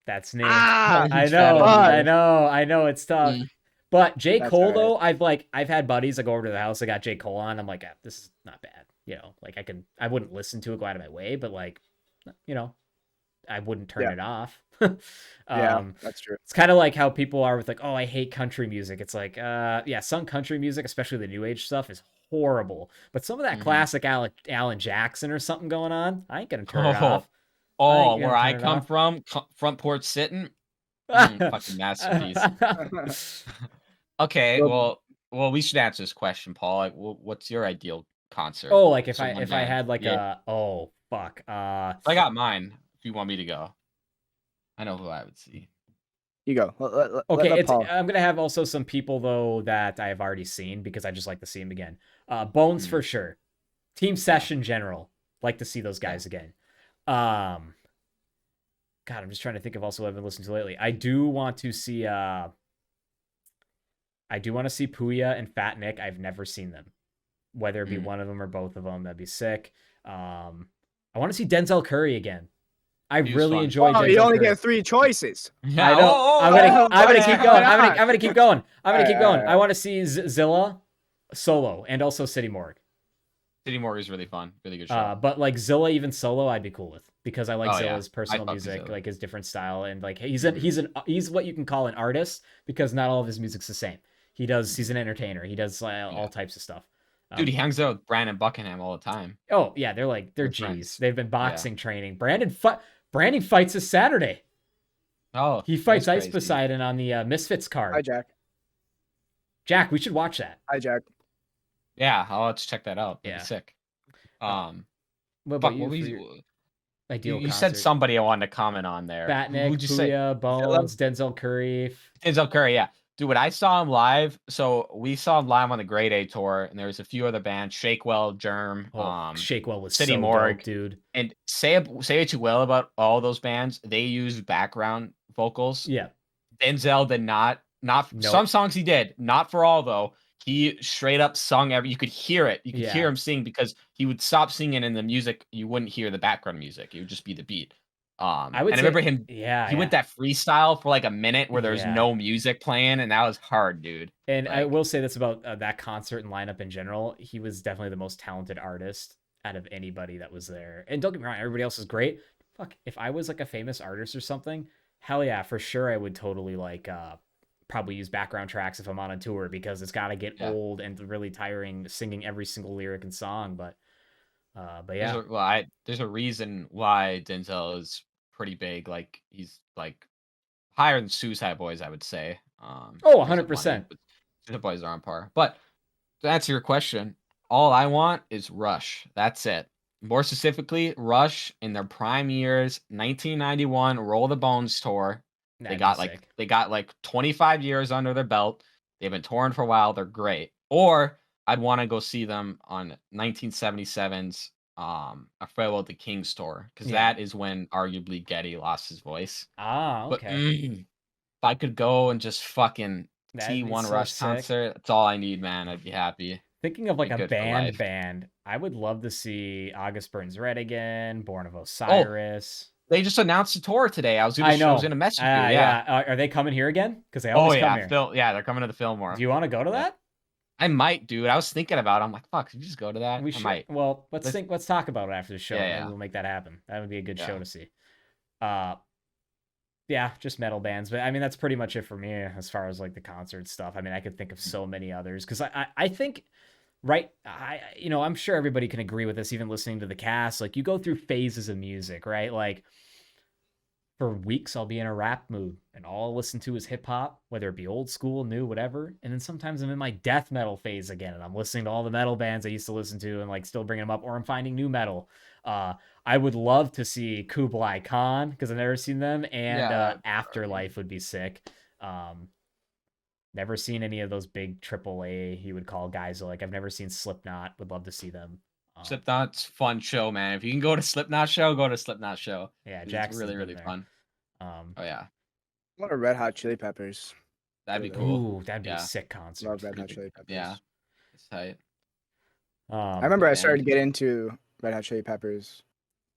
that's named. I know. It's tough. But J. That's Cole all right. though, I've had buddies that go over to the house that got J. Cole on. I'm like, this is not bad. You know, like I wouldn't listen to it, go out of my way, but like, you know, I wouldn't turn it off. Yeah, that's true. It's kind of like how people are with like, oh, I hate country music. It's like, yeah, some country music, especially the new age stuff, is horrible. But some of that classic Alan Jackson or something going on, I ain't gonna turn it off. Where I come from, front porch sitting, fucking masterpiece. Okay, well, we should answer this question, Paul. Like, what's your ideal concert? Oh, like if Someone I had like yeah. oh fuck. I got mine. If you want me to go, I know who I would see. You go. Okay, I'm gonna have also some people though that I have already seen because I just like to see them again. Bones for sure. TeamSESH in general, like to see those guys again. God, I'm just trying to think of also what I've been listening to lately. I do want to see Puya and Fat Nick. I've never seen them. Whether it be one of them or both of them, that'd be sick. I want to see Denzel Curry again. I really enjoy. You only get 3 choices. Yeah, I know. I'm gonna keep going. I'm gonna keep going. I want to see Zilla solo and also City Morgue. City Morgue is really fun, really good show. But like Zilla even solo, I'd be cool with because I like Zilla's Yeah. personal music, like his different style, and like he's what you can call an artist because not all of his music's the same. He's an entertainer. He does all types of stuff. Dude, he hangs out with Brandon Buckingham all the time. Oh yeah, they're G's. Friends. They've been boxing training. Brandon fights this Saturday. Oh, he fights Ice Poseidon on the Misfits card. Hi, Jack. Jack, we should watch that. Hi, Jack. Yeah, I'll have to check that out. That'd be sick. What about you? You said somebody I wanted to comment on there. Fat Nick, Puya, Bones, Denzel Curry. Denzel Curry, yeah. Dude, when I saw him live, so we saw him live on the Grade A tour, and there was a few other bands, Shakewell, Germ, Shakewell was City so Morgue, dope, dude. And say what you will about all those bands, they used background vocals. Yeah. Denzel did not some songs he did, not for all though. He straight up sung you could hear it. You could hear him sing because he would stop singing and the music, you wouldn't hear the background music. It would just be the beat. I remember him. He went that freestyle for like a minute where there's no music playing, and that was hard, dude. And I will say this about that concert and lineup in general. He was definitely the most talented artist out of anybody that was there. And don't get me wrong, everybody else is great. Fuck, if I was like a famous artist or something, hell yeah, for sure I would totally like probably use background tracks if I'm on a tour because it's got to get old and really tiring singing every single lyric and song. But yeah, there's a reason why Denzel is pretty big. Like he's like higher than Suicide Boys, I would say. Oh, Terms of money, 100%. but Suicide Boys are on par. But to answer your question, all I want is Rush. That's it. More specifically, Rush in their prime years, 1991 Roll the Bones tour. That'd be sick. They got like 25 years under their belt. They've been touring for a while. They're great. Or I'd want to go see them on 1977's A Farewell to Kings tour, because Yeah. that is when arguably Getty lost his voice. Ah, But okay. if I could go and just fucking That'd be T1 so Rush sick. concert, that's all I need, man. I'd be happy. Thinking of like Be a good for life. band, I would love to see August Burns Red again, Born of Oh, Osiris. they just announced a tour today. I know. was gonna message you. Yeah. Yeah. Are they coming here again? Because they Oh always come yeah, here. Phil. Yeah, they're coming to the Fillmore. Do you want to go to Yeah. that? I might, dude. I was thinking about it. I'm like, fuck, should we just go to that? We I should. might. Well, let's talk about it after the show. Yeah, Maybe yeah. we'll make that happen. That would be a good Yeah. show to see. Yeah, just metal bands. But I mean, that's pretty much it for me as far as like the concert stuff. I mean, I could think of so many others because I think, right, I'm sure everybody can agree with this, even listening to the cast. Like, you go through phases of music, right? Like, for weeks, I'll be in a rap mood and all I'll listen to is hip hop, whether it be old school, new, whatever. And then sometimes I'm in my death metal phase again and I'm listening to all the metal bands I used to listen to and like still bringing them up, or I'm finding new metal. I would love to see Kublai Khan because I've never seen them, and Afterlife would be sick. Never seen any of those big AAA you would call guys. Like, I've never seen Slipknot. Would love to see them. Slipknot's fun show, man. If you can go to Slipknot show, go to Slipknot show. Yeah, It's really, really fun. Oh yeah. A lot of Red Hot Chili Peppers. That'd be cool. Ooh, that'd be a sick concert. Love Red Hot Chili Peppers. Yeah. It's tight. I remember I started to get into Red Hot Chili Peppers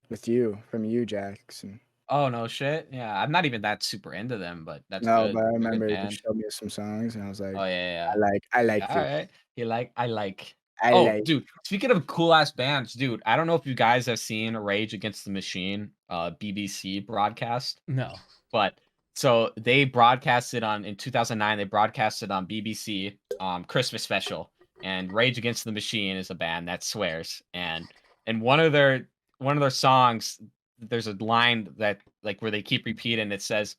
from you, Jackson. Oh no shit. Yeah, I'm not even that super into them, but that's No, good. but I They're a good remember you band. showed me some songs, and I was like, Oh yeah. I like All right. I like. I Oh, like. dude. Speaking of cool ass bands, dude. I don't know if you guys have seen Rage Against the Machine, BBC broadcast. No. But so they broadcasted in 2009. They broadcasted on BBC Christmas special, and Rage Against the Machine is a band that swears. And one of their songs, there's a line that like where they keep repeating. It says,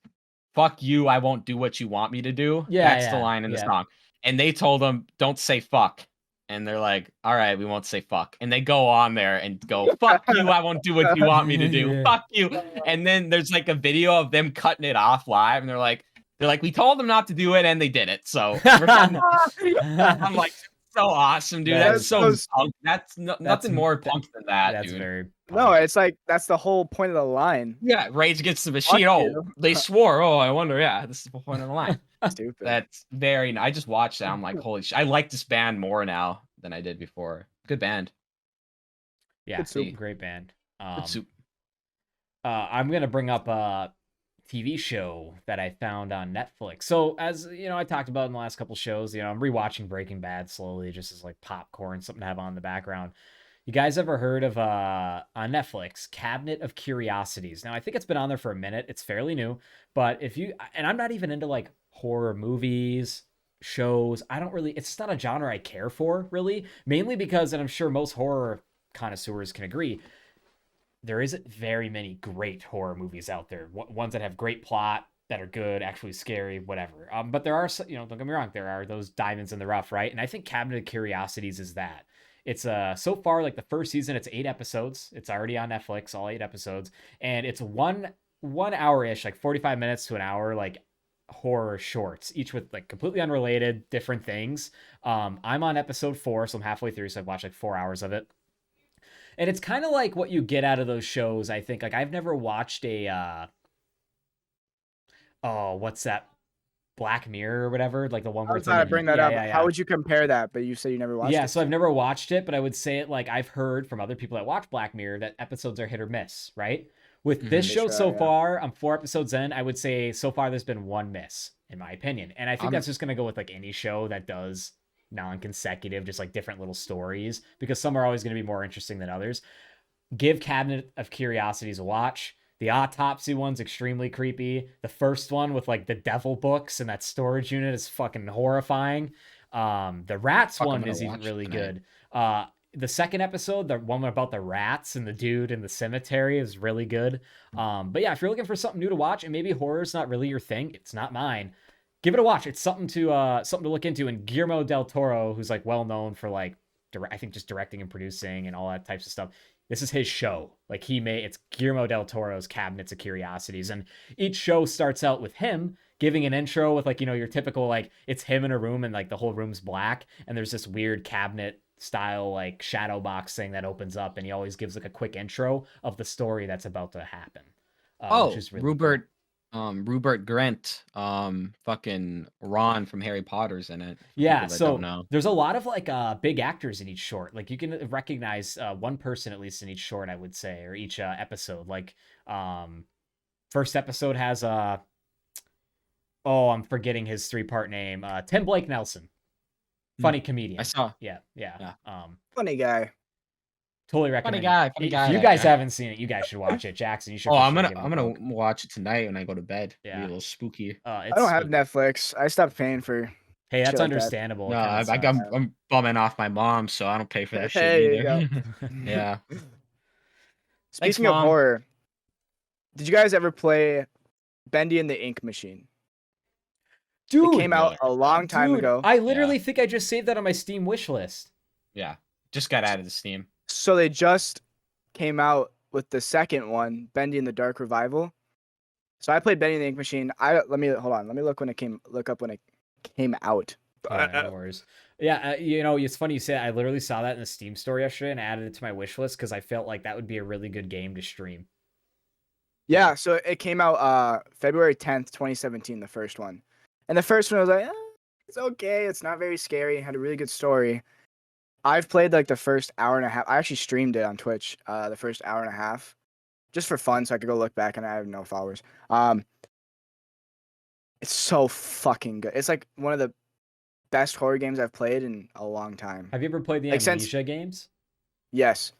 "Fuck you, I won't do what you want me to do." Yeah, That's the line in the song. And they told them, "Don't say fuck." And they're like, "All right, we won't say fuck." And they go on there and go, "Fuck you, I won't do what you want me to do. Fuck you." And then there's like a video of them cutting it off live, and they're like, "We told them not to do it, and they did it." So I'm like, so awesome, dude. That's so punk. That's nothing more punk than that, that's dude. Very punk. No, it's like that's the whole point of the line. Yeah, Rage Against the Machine. They swore. Oh, I wonder. Yeah, this is the point of the line. Stupid. That's very. I just watched that. I'm like, holy shit. I like this band more now than I did before. Good band. Yeah, great band. Good soup. I'm gonna bring up a TV show that I found on Netflix. So, as you know, I talked about in the last couple shows, I'm rewatching Breaking Bad slowly, just as like popcorn, something to have on in the background. You guys ever heard of on Netflix, Cabinet of Curiosities? Now, I think it's been on there for a minute. It's fairly new, but and I'm not even into like horror movies, shows. It's not a genre I care for, really, mainly because, and I'm sure most horror connoisseurs can agree, there isn't very many great horror movies out there. Ones that have great plot, that are good, actually scary, whatever. But there are, don't get me wrong, there are those diamonds in the rough, right? And I think Cabinet of Curiosities is that. It's so far, like the first season, it's 8 episodes. It's already on Netflix, all 8 episodes, and it's one hour-ish, like 45 minutes to an hour, like horror shorts, each with like completely unrelated, different things. I'm on episode 4, so I'm halfway through, so I've watched like 4 hours of it. And it's kind of like what you get out of those shows, I think. Like, I've never watched a what's that? Black Mirror or whatever, like the one where I was trying to bring that up. How would you compare that? But you say you never watched it. Yeah, so I've never watched it, but I would say it like I've heard from other people that watch Black Mirror that episodes are hit or miss, right? With this show so far, I'm 4 episodes in. I would say so far there's been 1 miss, in my opinion. And I think that's just going to go with like any show that does non-consecutive, just like different little stories, because some are always going to be more interesting than others. Give Cabinet of Curiosities a watch. The autopsy one's extremely creepy. The first one with like the devil books and that storage unit is fucking horrifying. The rats one is even really good. the second episode, the one about the rats and the dude in the cemetery, is really good. But yeah, if you're looking for something new to watch and maybe horror's not really your thing, it's not mine. Give it a watch. It's something to look into. And Guillermo del Toro, who's like well known for like I think just directing and producing and all that types of stuff. This is his show. Like it's Guillermo del Toro's Cabinets of Curiosities, and each show starts out with him giving an intro with like, your typical like it's him in a room and like the whole room's black and there's this weird cabinet style like shadow box thing that opens up, and he always gives like a quick intro of the story that's about to happen. Which is really Rupert Rupert Grint, fucking Ron from Harry Potter's in it. Yeah, so there's a lot of like big actors in each short. Like you can recognize one person at least in each short, I would say, or each episode. Like first episode has I'm forgetting his 3-part name. Tim Blake Nelson. Funny comedian. I saw. Yeah. Funny guy. Totally recommend. Funny guy. If you guys haven't seen it, you guys should watch it. Jackson, you should. I'm gonna watch it tonight when I go to bed. Yeah, be a little spooky. I don't have Netflix. I stopped paying for. Hey, that's understandable. No, I'm bumming off my mom, so I don't pay for that shit either. Yeah. Speaking of horror, did you guys ever play Bendy and the Ink Machine? Dude, it came out a long time ago. I literally think I just saved that on my Steam wish list. Yeah, just got added to Steam. So they just came out with the second one, Bendy and the Dark Revival. So I played Bendy and the Ink Machine. Let me look up when it came out. No worries. Yeah, it's funny you say that. I literally saw that in the Steam store yesterday and added it to my wish list because I felt like that would be a really good game to stream. Yeah, so it came out February 10th, 2017, the first one. And the first one I was like, it's okay. It's not very scary. It had a really good story. I've played like the first hour and a half. I actually streamed it on Twitch, the first hour and a half, just for fun, so I could go look back, and I have no followers. It's so fucking good. It's like one of the best horror games I've played in a long time. Have you ever played the Amnesia games? Yes.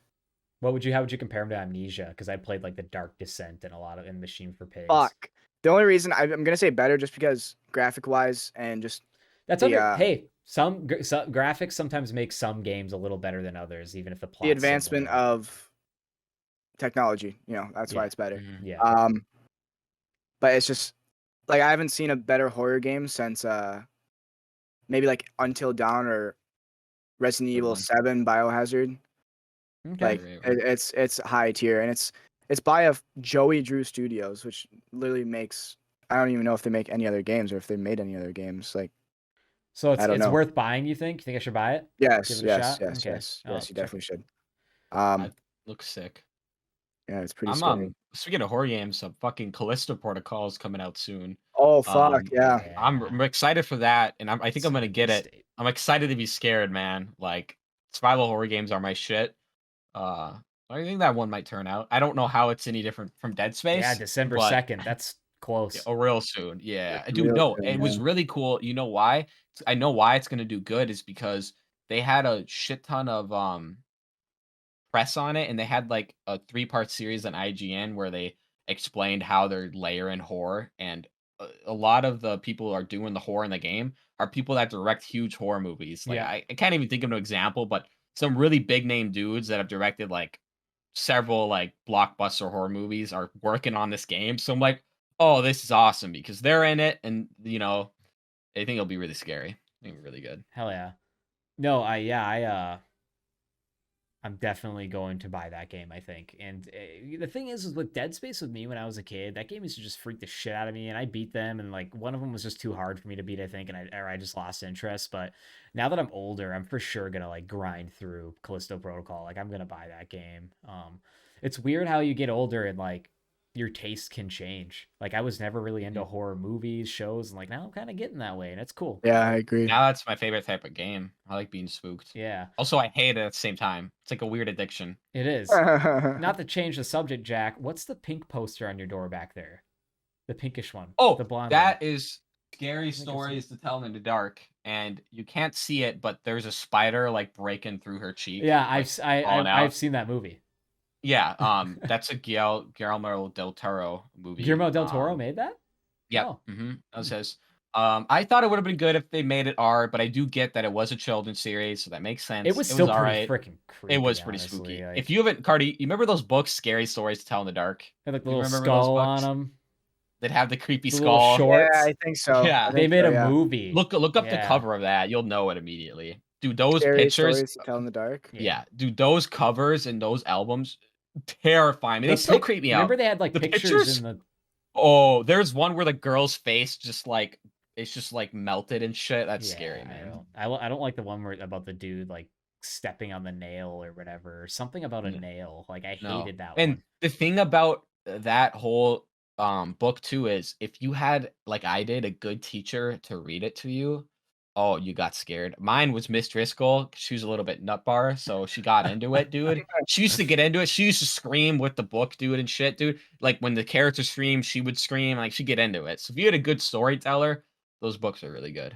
How would you compare them to Amnesia? Because I played like the Dark Descent and a lot of in Machine for Pigs. Fuck. The only reason I'm gonna say better just because graphic wise and just hey, some graphics sometimes make some games a little better than others, even if the plot. The advancement of technology, that's why it's better. Yeah. But it's just like I haven't seen a better horror game since maybe like Until Dawn or Resident Evil 7 Biohazard. Okay. Like it's high tier, and it's by Joey Drew Studios, which literally makes, I don't even know if they make any other games or if they made any other games. Like, so it's worth buying. You think I should buy it? Yes, Give it a shot? yes. You definitely should. It looks sick. Yeah, it's pretty scary. Speaking of horror games, some fucking Callisto Protocol is coming out soon. Oh fuck yeah! I'm excited for that, and I think I'm gonna get it. I'm excited to be scared, man. Like survival horror games are my shit. I think that one might turn out. I don't know how it's any different from Dead Space. Yeah, December 2nd. That's close. Yeah, real soon. Yeah, dude. No, it was really cool. You know why? I know why it's gonna do good is because they had a shit ton of press on it, and they had like a 3-part series on IGN where they explained how they're layering horror, and a lot of the people who are doing the horror in the game are people that direct huge horror movies. Like I can't even think of an example, but some really big name dudes that have directed like several like blockbuster horror movies are working on this game. So I'm like, oh, this is awesome because they're in it, and I think it'll be really scary. I think really good. Hell yeah. No, I'm definitely going to buy that game, I think. And the thing is with Dead Space with me when I was a kid, that game used to just freak the shit out of me, and I beat them, and like one of them was just too hard for me to beat, I think, and I just lost interest. But now that I'm older, I'm for sure gonna like grind through Callisto Protocol. Like I'm gonna buy that game. It's weird how you get older and like your taste can change. Like I was never really into horror movies, shows, and like now I'm kind of getting that way, and it's cool. Yeah, I agree. Now that's my favorite type of game. I like being spooked. Yeah. Also, I hate it at the same time. It's like a weird addiction. It is. Not to change the subject, Jack. What's the pink poster on your door back there? The pinkish one. Oh, the blonde that one. is Scary Stories to Tell in the Dark, and you can't see it, but there's a spider like breaking through her cheek. Yeah, like, I've seen that movie. Yeah, that's a Guillermo del Toro movie. Guillermo del Toro made that? Yeah. Oh. That was his. I thought it would have been good if they made it R, but I do get that it was a children's series, so that makes sense. It was It still was all pretty right. freaking It was creepy, pretty honestly. spooky. Like, If you haven't, Cardi, you remember those books, Scary Stories to Tell in the Dark? had like the You little remember those skull on books? them, That have the creepy the little skull. Yeah, shorts. I think so. Yeah. I They think made so, a yeah. movie. Look up the Yeah. cover of that. You'll know it immediately. Dude, those Scary pictures. Stories to Tell in the Dark. Yeah, dude, those covers and those albums terrify me. They The still creep me out. Remember they had like The pictures pictures? in the. Oh, there's one where the girl's face just like it's just like melted and shit. That's Yeah, scary, man. I don't like the one where about the dude like stepping on the nail or whatever. Or something about a No. nail. Like I No. hated that And one. the thing about that whole book too is if you had like I did a good teacher to read it to you, oh, you got scared. Mine was Miss Driscoll. She was a little bit nut bar, so she got into it, dude. She used to get into it. She used to scream with the book, dude, and shit, dude. Like when the character screamed, she would scream. Like she'd get into it. So if you had a good storyteller, those books are really good.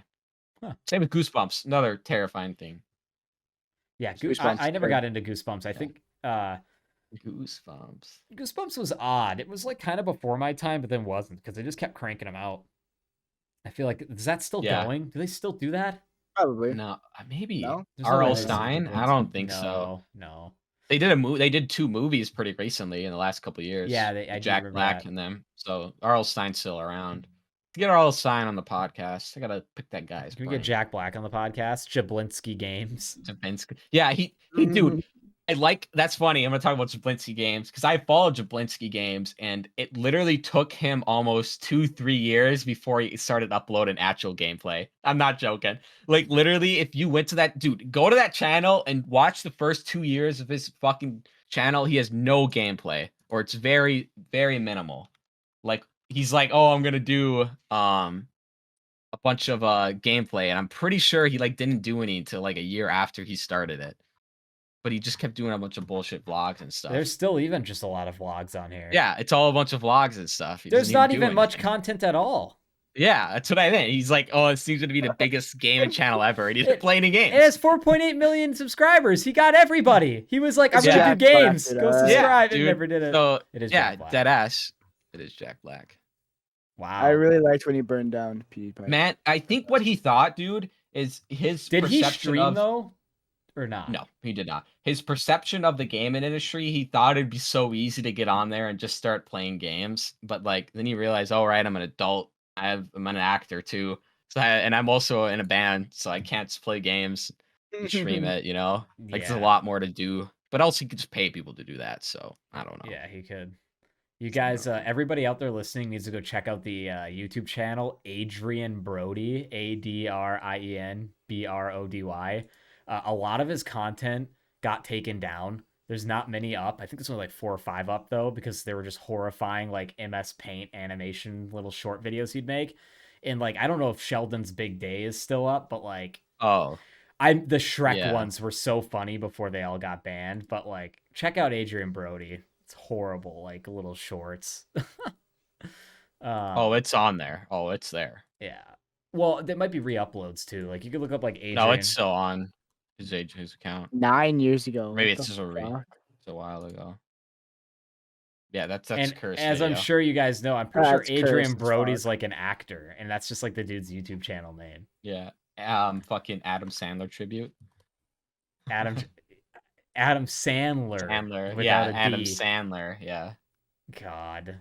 Huh. Same with Goosebumps, another terrifying thing. Yeah, Goosebumps, I never right? got into Goosebumps. I think Goosebumps. Goosebumps was odd. It was like kind of before my time, but then wasn't because they just kept cranking them out. I feel like is that still Yeah. going? Do they still do that? Probably. No, maybe No? There's no way R.L. they still Stein. did I it. don't think so. No. They did a movie. They did 2 movies pretty recently in the last couple of years. Yeah, with I do Jack remember Black that. and them. So R.L. Stein's still around. To get R.L. Stein on the podcast, I gotta pick that guy's Can we brain. get Jack Black on the podcast? Jablinski Games. Jablinski. Yeah, he dude. I like that's funny. I'm gonna talk about Jablinski Games because I followed Jablinski Games, and it literally took him almost 2-3 years before he started uploading actual gameplay. I'm not joking. Like literally, if you went to that dude, go to that channel and watch the first 2 years of his fucking channel. He has no gameplay, or it's very, very minimal. Like he's like, oh, I'm gonna do a bunch of gameplay, and I'm pretty sure he like didn't do any until like a year after he started it. But he just kept doing a bunch of bullshit vlogs and stuff. There's still even just a lot of vlogs on here. Yeah, it's all a bunch of vlogs and stuff. He There's doesn't not do even much anything. content at all. Yeah, that's what I meant. He's like, oh, it seems to be the biggest gaming channel ever, and he doesn't play any games. It has 4.8 million subscribers. He got everybody. He was like, I'm It's gonna Jack do games. Black, Go dude. subscribe. Yeah, and never did it. So It is yeah, Jack Black. dead ass. It is Jack Black. Wow. I really liked when he burned down PewDiePie. Man, I think what he thought, dude, is his Did he perception stream of though, or not? No, he did not. His perception of the gaming industry, he thought it'd be so easy to get on there and just start playing games. But like then he realized, all right, I'm an adult. I'm an actor too. And I'm also in a band, so I can't just play games and stream it, you know? Like there's a lot more to do. But also he could just pay people to do that, so I don't know. Yeah, he could. You guys, everybody out there listening needs to go check out the YouTube channel Adrian Brody, ADRIEN BRODY. A lot of his content got taken down. There's not many up. I think there's only like 4 or 5 up though, because they were just horrifying like MS Paint animation little short videos he'd make. And like I don't know if Sheldon's Big Day is still up, but like the Shrek ones were so funny before they all got banned. But like check out Adrian Brody. It's horrible, like little shorts. Oh, it's on there. Oh, it's there. Yeah. Well, there might be re-uploads too. Like you could look up like Adrian. No, it's still on his account. 9 years ago. Maybe it's just a while ago. Yeah, that's cursed. As video. I'm sure you guys know, I'm pretty sure Adrian cursed as Brody's fuck. like an actor, and that's just like the dude's YouTube channel name. Yeah. Fucking Adam Sandler tribute. Adam Sandler. Sandler. Yeah, Adam Sandler. Yeah. God,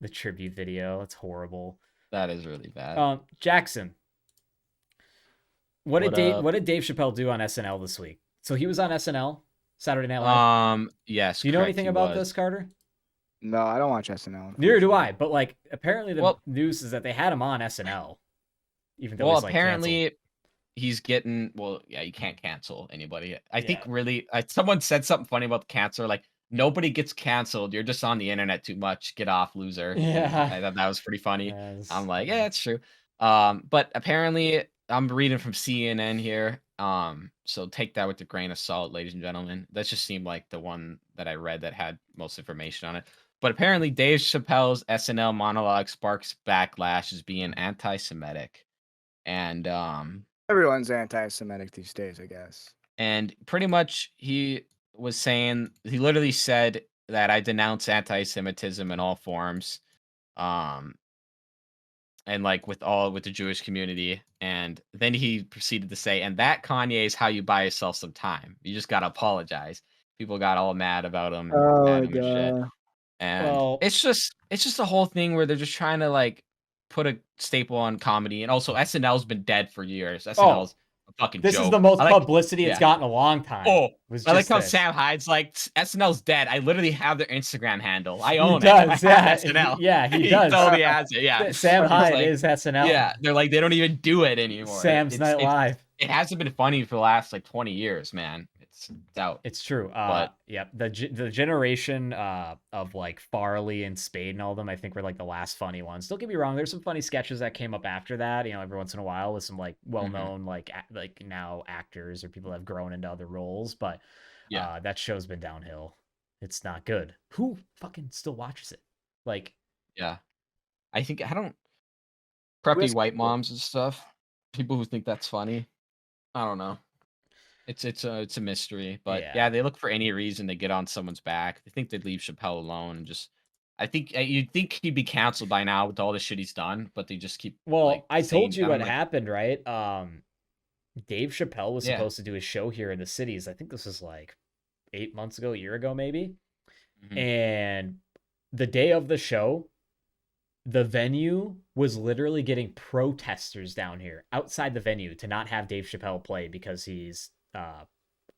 the tribute video. That's horrible. That is really bad. Jackson. What did Dave Chappelle do on SNL this week? So he was on SNL, Saturday Night Live. Yes. Do you know anything about this, Carter? No, I don't watch SNL. Neither do I. But like, apparently the news is that they had him on SNL. Even though he's like apparently canceled. he's getting. Well, yeah, you can't cancel anybody. I think really, someone said something funny about the cancer. Like nobody gets canceled. You're just on the internet too much. Get off, loser. Yeah, I thought that was pretty funny. Yes. I'm like, yeah, that's true. But apparently, I'm reading from CNN here. So take that with a grain of salt, ladies and gentlemen. That just seemed like the one that I read that had most information on it. But apparently, Dave Chappelle's SNL monologue sparks backlash as being anti-Semitic, and everyone's anti-Semitic these days, I guess. And pretty much, he literally said that I denounce anti-Semitism in all forms. and like with the Jewish community. And then he proceeded to say, and that, Kanye, is how you buy yourself some time. You just gotta apologize. People got all mad about him and Oh at my him and shit. god. And Well, it's just a whole thing where they're just trying to like put a staple on comedy. And also SNL's been dead for years. oh, SNL's a fucking this is the joke. most I like publicity it's yeah. gotten in a long time. Oh, Was I like just how this. Sam Hyde's like, SNL's dead. I literally have their Instagram handle. I He own it. does, I have yeah. SNL. Yeah, he He does. totally has it. Yeah. Sam It's Hyde like, is SNL. yeah, they're like, they don't even do it anymore. Sam's Night Live. It hasn't been funny for the last like 20 years, man. It's out. It's true. But Yep. The generation of like Farley and Spade and all of them, I think were like the last funny ones. Don't get me wrong. There's some funny sketches that came up after that. You know, every once in a while with some like well-known like now actors or people that have grown into other roles. But yeah, that show's been downhill. It's not good. Who fucking still watches it? Like, yeah. I don't preppy has white cable? moms and stuff. People who think that's funny. I don't know. It's a mystery, but Yeah. yeah, they look for any reason to get on someone's back. They think they'd leave Chappelle alone and just. I think you'd think he'd be canceled by now with all the shit he's done, but they just keep. well, Like, I told saying, you I what don't know, happened, right? Dave Chappelle was yeah. supposed to do a show here in the cities. I think this was like 8 months ago, a year ago, maybe. Mhm. And the day of the show, the venue was literally getting protesters down here outside the venue to not have Dave Chappelle play because he's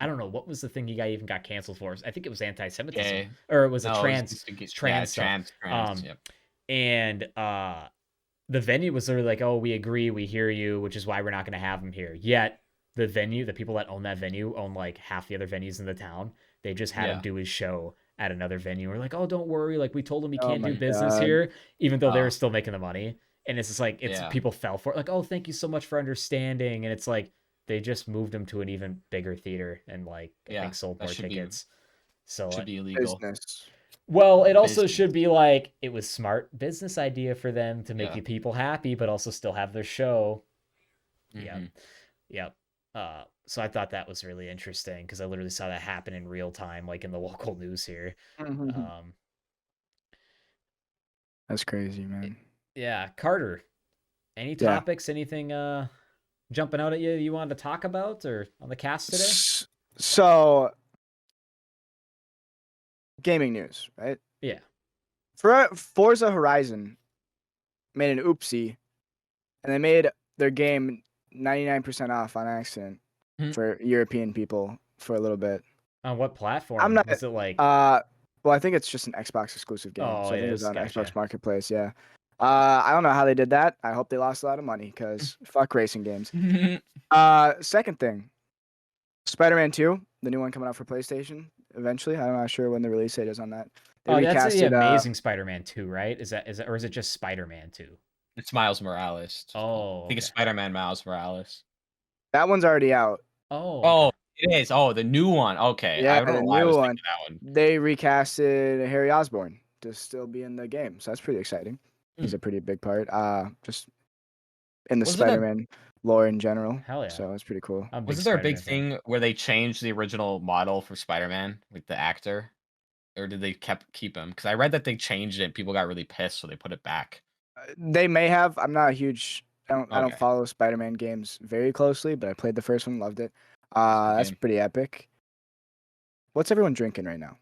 I don't know what was the thing he even got canceled for. I think it was anti-Semitism Okay. or it was a No, trans yeah, stuff. trans. Yep. And the venue was literally like, "Oh, we agree, we hear you," which is why we're not going to have him here. Yet the venue, the people that own that venue own like half the other venues in the town. They just had him Yeah. do his show at another venue. We're like, "Oh, don't worry, like we told him he Oh can't my do business God. here," even though they were Oh. still making the money. And it's just like Yeah. people fell for it. Like, "Oh, thank you so much for understanding." And it's like they just moved him to an even bigger theater and like I Yeah, think sold that more should be tickets. So should be illegal. Business. well, it also Business. should be like it was smart business idea for them to make Yeah. the people happy, but also still have their show. Yep. Mhm. Yep. So I thought that was really interesting because I literally saw that happen in real time, like in the local news here. Mhm. That's crazy, man. Yeah, Karter. Any Yeah. topics? Anything jumping out at you wanted to talk about or on the cast today? So, gaming news, right? Yeah. Forza Horizon made an oopsie, and they made their game 99% off on accident Hmm. for European people for a little bit. On what platform? I'm not. Was it like? Well, I think it's just an Xbox exclusive game. Oh, so I it think it was is. on Gotcha. Xbox Marketplace. Yeah. I don't know how they did that. I hope they lost a lot of money because fuck racing games. Second thing, Spider-Man 2, the new one coming out for PlayStation eventually. I'm not sure when the release date is on that. They Oh, that's the recasted, Amazing Spider-Man 2, right? Is that or is it just Spider-Man 2? It's Miles Morales. Oh, I think it's okay. Spider-Man Miles Morales. that one's already out. Oh, Oh, okay. it is. Oh, the new one. Okay. Yeah, I don't the know why I new was one. thinking that one. They recasted Harry Osborn to still be in the game, so that's pretty exciting. He's a pretty big part. Just in the Wasn't it- Spider-Man lore in general. Hell yeah. So it's pretty cool. I'm Wasn't there a big Spider-Man fan. thing where they changed the original model for Spider-Man with the actor? Or did they keep him? Because I read that they changed it. People got really pissed, so they put it back. They may have. I'm not a huge. I don't Okay. follow Spider-Man games very closely, but I played the first one, loved it. It's a good That's game. pretty epic. What's everyone drinking right now?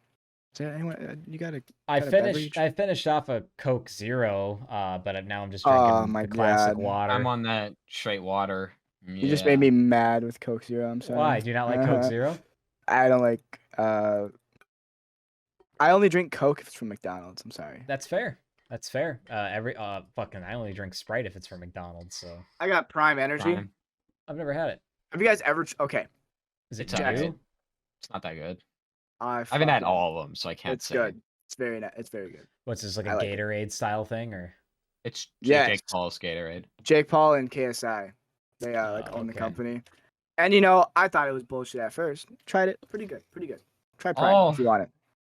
Is there anyone? You got a? I got a finished. beverage? I finished off a Coke Zero, but now I'm just Oh drinking my the classic God. water. I'm on that straight water. You just made me mad with Coke Zero. I'm sorry. Why? Do you not like Coke Zero? I don't like. I only drink Coke if it's from McDonald's. I'm sorry. That's fair. That's fair. Fucking, I only drink Sprite if it's from McDonald's. So I got Prime Energy. Prime. I've never had it. Have you guys ever? Okay. Is it It's new? alright. It's not that good. I haven't had fucking- all of them, so I can't It's say. good. It's very It's very good. What's this, like a I like it. Gatorade style thing, or? It's Yes. Jake Paul's Gatorade. Jake Paul and KSI. They like own the Okay. company. And you know, I thought it was bullshit at first. Tried it. Pretty good. Pretty good. Try Prime if you want it.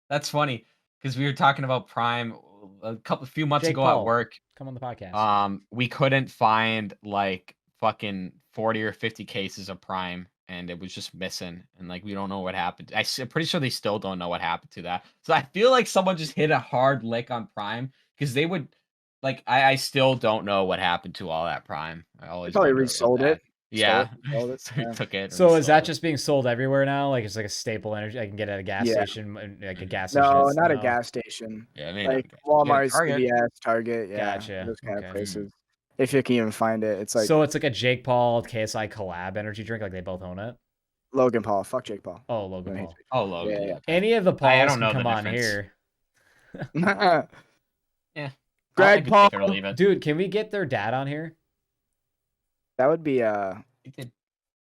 That's funny because we were talking about Prime a few months Jake ago Paul. at work. Come on the podcast. We couldn't find like fucking 40 or 50 cases of Prime, and it was just missing. And like we don't know what happened. I'm pretty sure they still don't know what happened to that. So I feel like someone just hit a hard lick on Prime because they would like I still don't know what happened to all that Prime. I They always probably wonder about resold that. it. Yeah, Sold it. so Yeah. took it. So is that resold it. just being sold everywhere now? Like it's like a staple energy I can get at a gas Yeah. station, like a Mhm. gas station. No, It's not a no. gas station. Yeah, maybe not. Like Okay. You got a Walmart, Target. CVS, Target, yeah, Gotcha. those kind of Okay. places. If you can even find it, it's like So it's like a Jake Paul KSI collab energy drink. Like they both own it. Logan Paul. Fuck Jake Paul. Oh, Logan No, Paul. Oh, yeah, Logan. yeah. Okay. Any of the I Pauls don't can know the come on difference. here. Yeah. Yeah. Greg Paul. Take it or leave it. Dude, can we get their dad on here? That would be Think if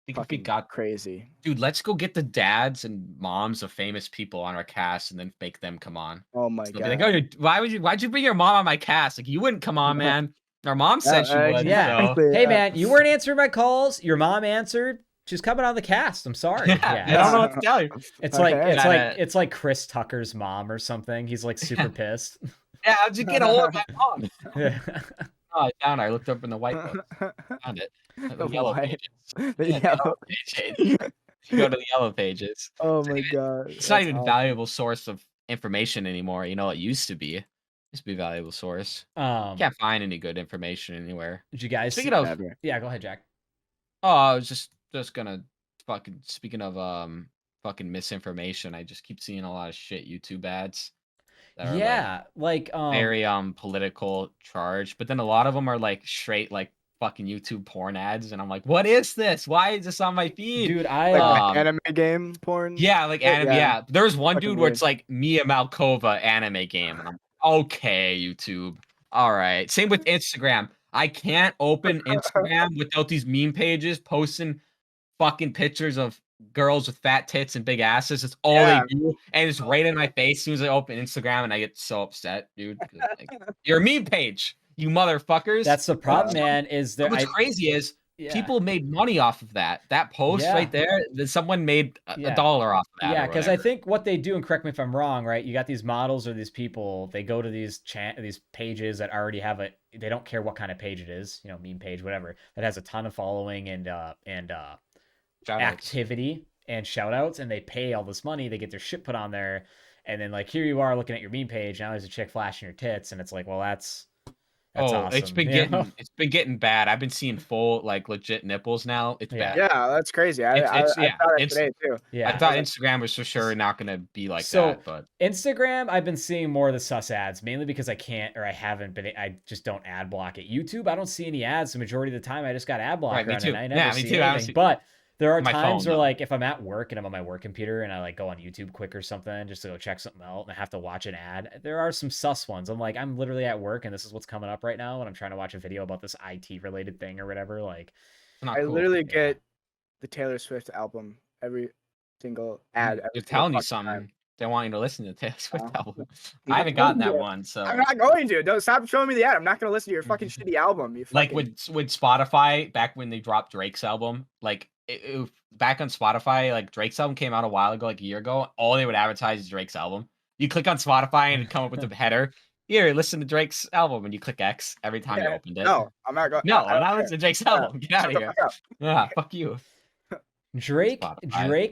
we fucking got crazy. Dude, let's go get the dads and moms of famous people on our cast and then make them come on. Oh my So they'll god. be like, oh, why'd you bring your mom on my cast? Like, you wouldn't come on, man. Our mom said she would. Yeah. So. Hey, man, you weren't answering my calls. Your mom answered. She's coming on the cast. I'm sorry. Yeah, Yeah, I don't know what to tell you. It's like Chris Tucker's mom or something. He's like super pissed. Yeah, how'd you get a hold of my mom? Yeah. Oh, I found her. I looked up in the white book. Found it. The yellow pages. The Yeah, yellow pages. You go to the yellow pages. Oh my god. It's not even a valuable source of information anymore. You know, it used to be. It used to be a valuable source. Can't find any good information anywhere. Did you guys Speaking of, yeah, go ahead, Jack. oh, I was just gonna speaking of fucking misinformation. I just keep seeing a lot of shit YouTube ads. That are Yeah, like very political charged, but then a lot of them are like straight like fucking YouTube porn ads, and I'm like, what is this? Why is this on my feed? dude, I like anime game porn. Yeah, like anime. Yeah, there's one Fucking dude where weird. it's like Mia Malkova anime game, and I'm okay, YouTube. All right. Same with Instagram. I can't open Instagram without these meme pages posting fucking pictures of girls with fat tits and big asses. It's all they do, and it's right in my face as soon as I open Instagram, and I get so upset, dude. Like, you're a meme page, you motherfuckers. That's the problem, man. Is there? What's crazy is yeah. people made money off of that. That post right there, that someone made $1 off of that. Yeah, because I think what they do, and correct me if I'm wrong, right? You got these models or these people, they go to these pages that already have they don't care what kind of page it is, you know, meme page, whatever, that has a ton of following and activity and shout outs, and they pay all this money, they get their shit put on there, and then like here you are looking at your meme page, now there's a chick flashing her tits, and it's like, well, that's awesome. It's been getting bad. I've been seeing full like legit nipples now. It's bad. Yeah, that's crazy. I thought that today too. Yeah, I thought Instagram was for sure not gonna be like that. But Instagram, I've been seeing more of the sus ads, mainly because I just don't ad block it. YouTube, I don't see any ads the majority of the time. I just got ad blocker me on too. it. I never see too. anything. But there are times phone, where like if I'm at work and I'm on my work computer and I like go on YouTube quick or something just to go check something out and I have to watch an ad, there are some sus ones. I'm like, I'm literally at work and this is what's coming up right now and I'm trying to watch a video about this IT related thing or whatever. Like, I literally get the Taylor Swift album every single ad. They're telling you something. They want you to listen to the Taylor Swift album. I haven't gotten that one, so I'm not going to. Don't stop showing me the ad. I'm not going to listen to your fucking shitty album. Like with Spotify, back when they dropped Drake's album, like back on Spotify, like Drake's album came out a while ago, like a year ago. All they would advertise is Drake's album. You click on Spotify and it'd come up with the header. Here, listen to Drake's album, and you click X every time you opened it. No, I'm not going. No, I'm not listening to Drake's album. Get out of here. Yeah, fuck you. Drake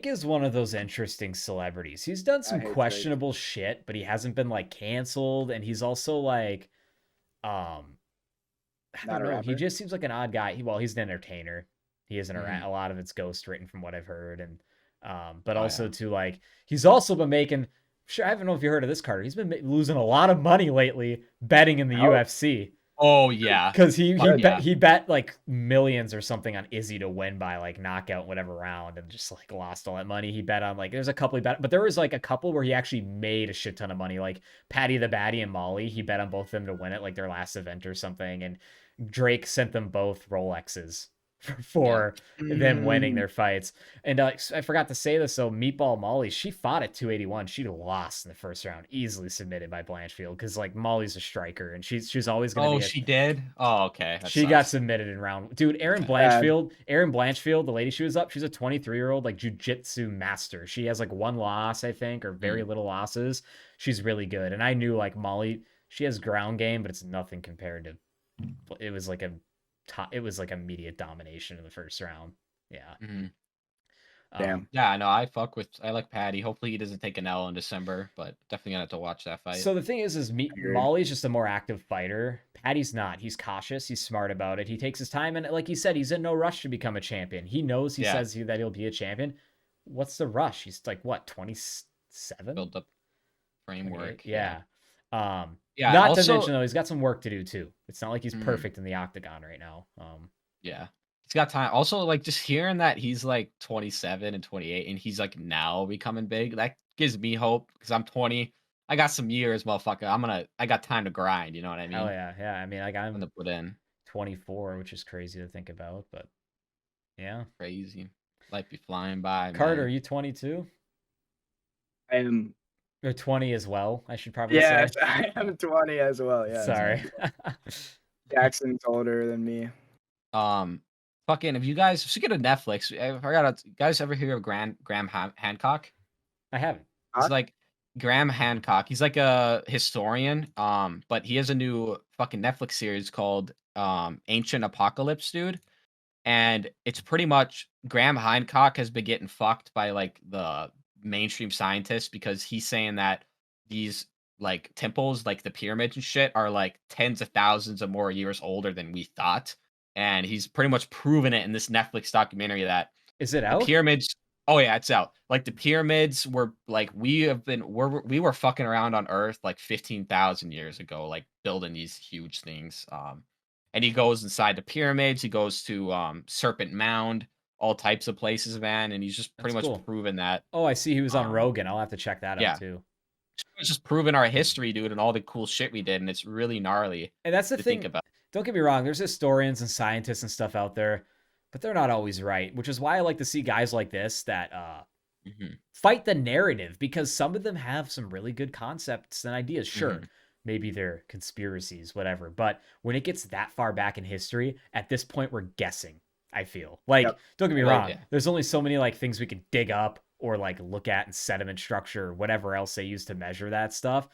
is one of those interesting celebrities. He's done some questionable shit, but he hasn't been like canceled, and he's also like, I don't know. He just seems like an odd guy. He's an entertainer. He isn't a lot of it's ghost written from what I've heard, and but also too like he's also been making. Sure, I don't know if you heard of this, Karter. He's been losing a lot of money lately betting in the UFC. Oh yeah, because he bet like millions or something on Izzy to win by like knockout whatever round, and just like lost all that money. He bet on like there's a couple he bet, but there was like a couple where he actually made a shit ton of money. Like Patty the Batty and Molly, he bet on both of them to win it, like their last event or something. And Drake sent them both Rolexes for them winning their fights. And I forgot to say this, so Meatball Molly, she fought at 281. She lost in the first round, easily submitted by Blanchfield, because like Molly's a striker and she's always gonna be she did? Oh, okay. She got submitted in round. Dude, Erin Blanchfield, the lady she was up, she's a 23-year-old like jiu-jitsu master. She has like one loss, I think, or very little losses. She's really good. And I knew like Molly, she has ground game, but it's nothing compared to it was like immediate domination in the first round. Yeah. Damn. Yeah, no, I like Patty. Hopefully he doesn't take an L in December, but definitely gonna have to watch that fight. So the thing is Agreed. Molly's just a more active fighter. Patty's not. He's cautious. He's smart about it. He takes his time, and like he said, he's in no rush to become a champion. He knows. He says that he'll be a champion. What's the rush? He's like what, 27? Build up framework. Yeah. Yeah. Not Also, to mention though, he's got some work to do too. It's not like he's Mhm. perfect in the octagon right now. Yeah. He's got time. Also, like just hearing that he's like 27 and 28 and he's like now becoming big, that gives me hope because I'm 20. I got some years, motherfucker. I got time to grind, you know what I mean? Hell yeah. Yeah. I mean, like I'm I'm gonna put in. 24, which is crazy to think about, but yeah. Crazy. Life be flying by. Carter, are man. you 22? I am. Or 20 as well, I should probably Yes, say. I am 20 as well. Yeah. Sorry. Jackson's older than me. Fucking if you guys should get a Netflix. I forgot. You guys ever hear of Graham Hancock? I haven't. Huh? He's like Graham Hancock. He's like a historian. But he has a new fucking Netflix series called Ancient Apocalypse, dude. And it's pretty much Graham Hancock has been getting fucked by like the mainstream scientists because he's saying that these like temples, like the pyramids and shit, are like tens of thousands of more years older than we thought. And he's pretty much proven it in this Netflix documentary that Is it the out? pyramids. Oh yeah, it's out. Like the pyramids were like we were fucking around on Earth like 15,000 years ago, like building these huge things. And he goes inside the pyramids. He goes to Serpent Mound, all types of places, man. And he's just pretty That's much cool. proven that. Oh, I see he was on Um, Rogan. I'll have to check that yeah, out too. it's just proving our history, dude, and all the cool shit we did, and it's really gnarly And that's the to thing. think about. Don't get me wrong, there's historians and scientists and stuff out there, but they're not always right, which is why I like to see guys like this that Mhm, fight the narrative, because some of them have some really good concepts and ideas. Sure, mhm. maybe they're conspiracies, whatever. But when it gets that far back in history, at this point, we're guessing. I feel like, Yep. don't get me Well, wrong, yeah. there's only so many like things we can dig up or like look at in sediment structure or whatever else they use to measure that stuff.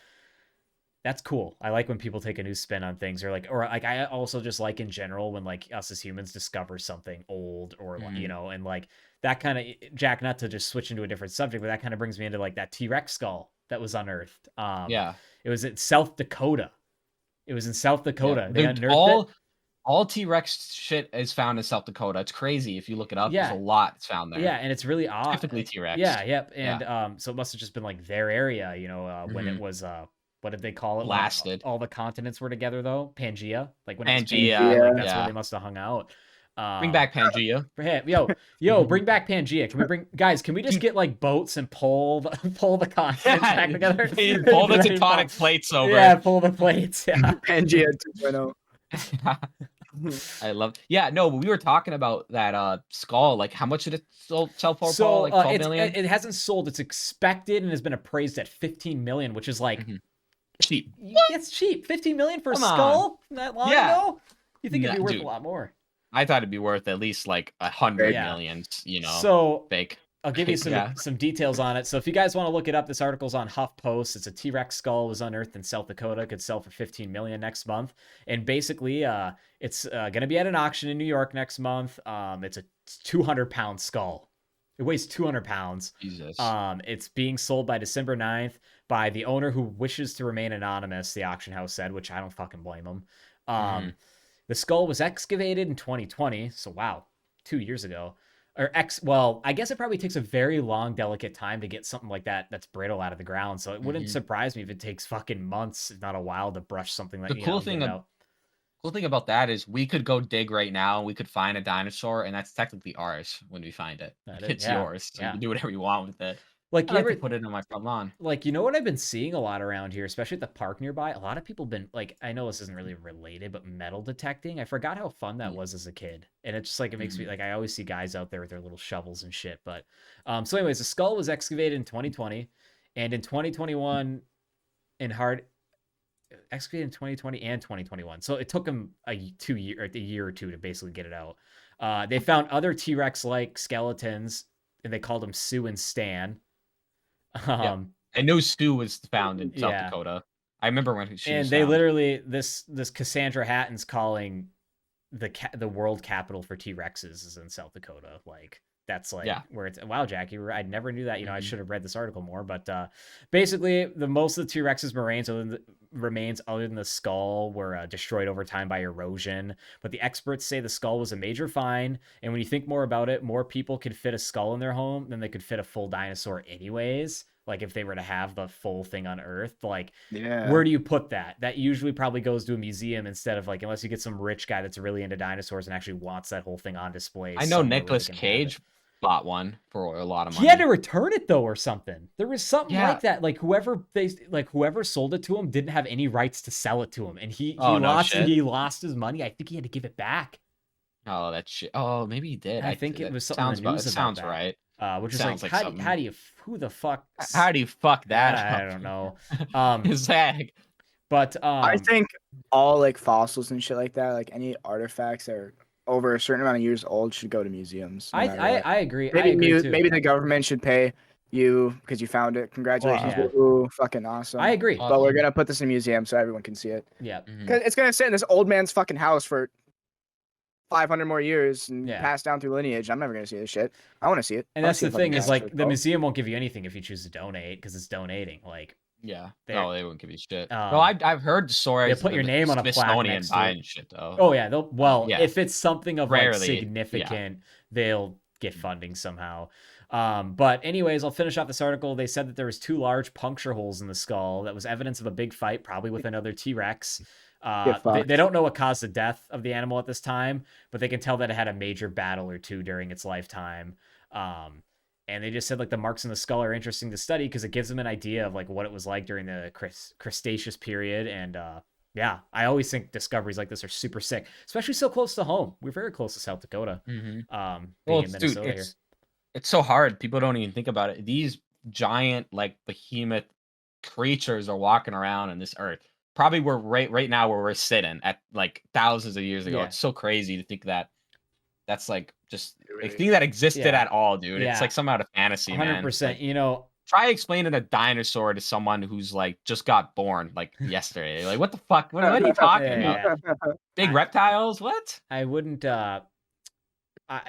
That's cool. I like when people take a new spin on things, or like I also just like in general when like us as humans discover something old or like, Mhm. and like that kind of Jack, not to just switch into a different subject, but that kind of brings me into like that T-Rex skull that was unearthed. Yeah. It was in South Dakota. It was in South Dakota. They Dude, unearthed it. all T-Rex shit is found in South Dakota. It's crazy if you look it up. There's a Yeah. lot that's found there. Yeah, and it's really odd. Typically T-Rex. Yeah, yep. Yeah. And so it must have just been like their area, when it Mhm. was what did they call it? When Blasted. all the continents were together though? Pangea. Like when it was Pangea, Pangea, like that's where yeah. they must have hung out. Bring back Pangea. Hey, yo, bring back Pangea. Can we bring guys? Can we just get like boats and pull the continents back together? Pull the tectonic plates over. Yeah, pull the plates. Yeah. Pangea 2.0. I love. Yeah, no, but we were talking about that skull. Like, how much did it sell for? So Paul? Like 12 million. it hasn't sold. It's expected and has been appraised at 15 million, which is like Cheap. it's cheap. 15 million for a Come on. skull that long Yeah. ago? You think it'd be worth Dude. a lot more? I thought it'd be worth at least like 100 Yeah. millions. So fake. I'll give you Yeah. some details on it. So if you guys want to look it up, this article's on HuffPost. It's a T-Rex skull was unearthed in South Dakota. Could sell for 15 million next month. And basically, it's going to be at an auction in New York next month. It's a 200-pound skull. It weighs 200 pounds. Jesus. It's being sold by December 9th by the owner who wishes to remain anonymous, the auction house said, which I don't fucking blame him. The skull was excavated in 2020. So, wow, 2 years ago. Well, I guess it probably takes a very long, delicate time to get something like that that's brittle out of the ground. So it wouldn't surprise me if it takes fucking months, if not a while, to brush something like The cool thing about that is we could go dig right now and we could find a dinosaur, and that's technically ours when we find it. It's yours. So you can do whatever you want with it. Like, I like to put it on my front lawn. Like, you know what I've been seeing a lot around here, especially at the park nearby? A lot of people been, like, I know this isn't really related, but metal detecting. I forgot how fun that was as a kid. And it's just like, it makes me, like, I always see guys out there with their little shovels and shit. But, so anyways, the skull was excavated in 2020. And in 2021, excavated in 2020 and 2021. So it took them a year or two to basically get it out. They found other T-Rex-like skeletons, and they called them Sue and Stan. I know Stu was found in South Dakota. I remember when she was they found. literally this Cassandra Hatton's calling the world capital for T-Rexes is in South Dakota. Like, that's like Yeah. where it's wow, Jackie, I never knew that. You know, I Mhm. should have read this article more. But basically, the most of the T-Rex's remains other than the skull were destroyed over time by erosion. But the experts say the skull was a major find, and when you think more about it, more people could fit a skull in their home than they could fit a full dinosaur, anyways. Like if they were to have the full thing unearthed, like where do you put that? That usually probably goes to a museum instead of like, unless you get some rich guy that's really into dinosaurs and actually wants that whole thing on display. I know somewhere where they Nicolas can have it. Cage bought one for a lot of He had money. to return it though, or something. There was something Yeah. like that. Like whoever sold it to him didn't have any rights to sell it to him, and he Oh, no lost shit. he lost his money. I think he had to give it back. Oh, that shit. Oh, maybe he did. I think it that was something in sounds the news it about sounds that. right. Which is Sounds like, like how something. do you who the fuck? How do you fuck that I up? don't know. Zach. But I think all like fossils and shit like that, like any artifacts that are over a certain amount of years old, should go to museums. No matter what. I agree. Maybe I agree too. maybe the government should pay you because you found it. Congratulations! Yeah. Ooh, fucking awesome. I agree. But we're gonna put this in a museum so everyone can see it. Yeah. Cause it's gonna sit in this old man's fucking house for 500 more years and Yeah. pass down through lineage. I'm never gonna see this shit. I want to see it. And I wanna that's see the a fucking thing is dinosaur like the skull. museum won't give you anything if you choose to donate because it's donating. Like Yeah. They're- No, they wouldn't give you shit. No, Um, I've heard stories. put of your the name on a plaque Smithsonian next to it. buying shit though. Oh yeah, Yeah. if it's something of like Rarely, yeah. significant, they'll get funding somehow. But anyways, I'll finish off this article. They said that there was 2 large puncture holes in the skull. That was evidence of a big fight, probably with another T-Rex. They don't know what caused the death of the animal at this time, but they can tell that it had a major battle or two during its lifetime. And they just said like the marks in the skull are interesting to study because it gives them an idea of like what it was like during the Cretaceous period. And yeah, I always think discoveries like this are super sick, especially so close to home. We're very close to South Dakota. Being Well, in Minnesota dude, here. it's so hard. People don't even think about it. These giant, like behemoth creatures are walking around on this earth. Probably we're right now where we're sitting at like thousands of years ago. Yeah. It's so crazy to think that that's like just a Really- thing that existed Yeah. at all, dude. It's Yeah. like some out of fantasy, man. 100%. Like, You know, try explaining a dinosaur to someone who's like just got born like yesterday. Like, what the fuck? What are you talking Yeah. about? Big reptiles? What? I wouldn't. I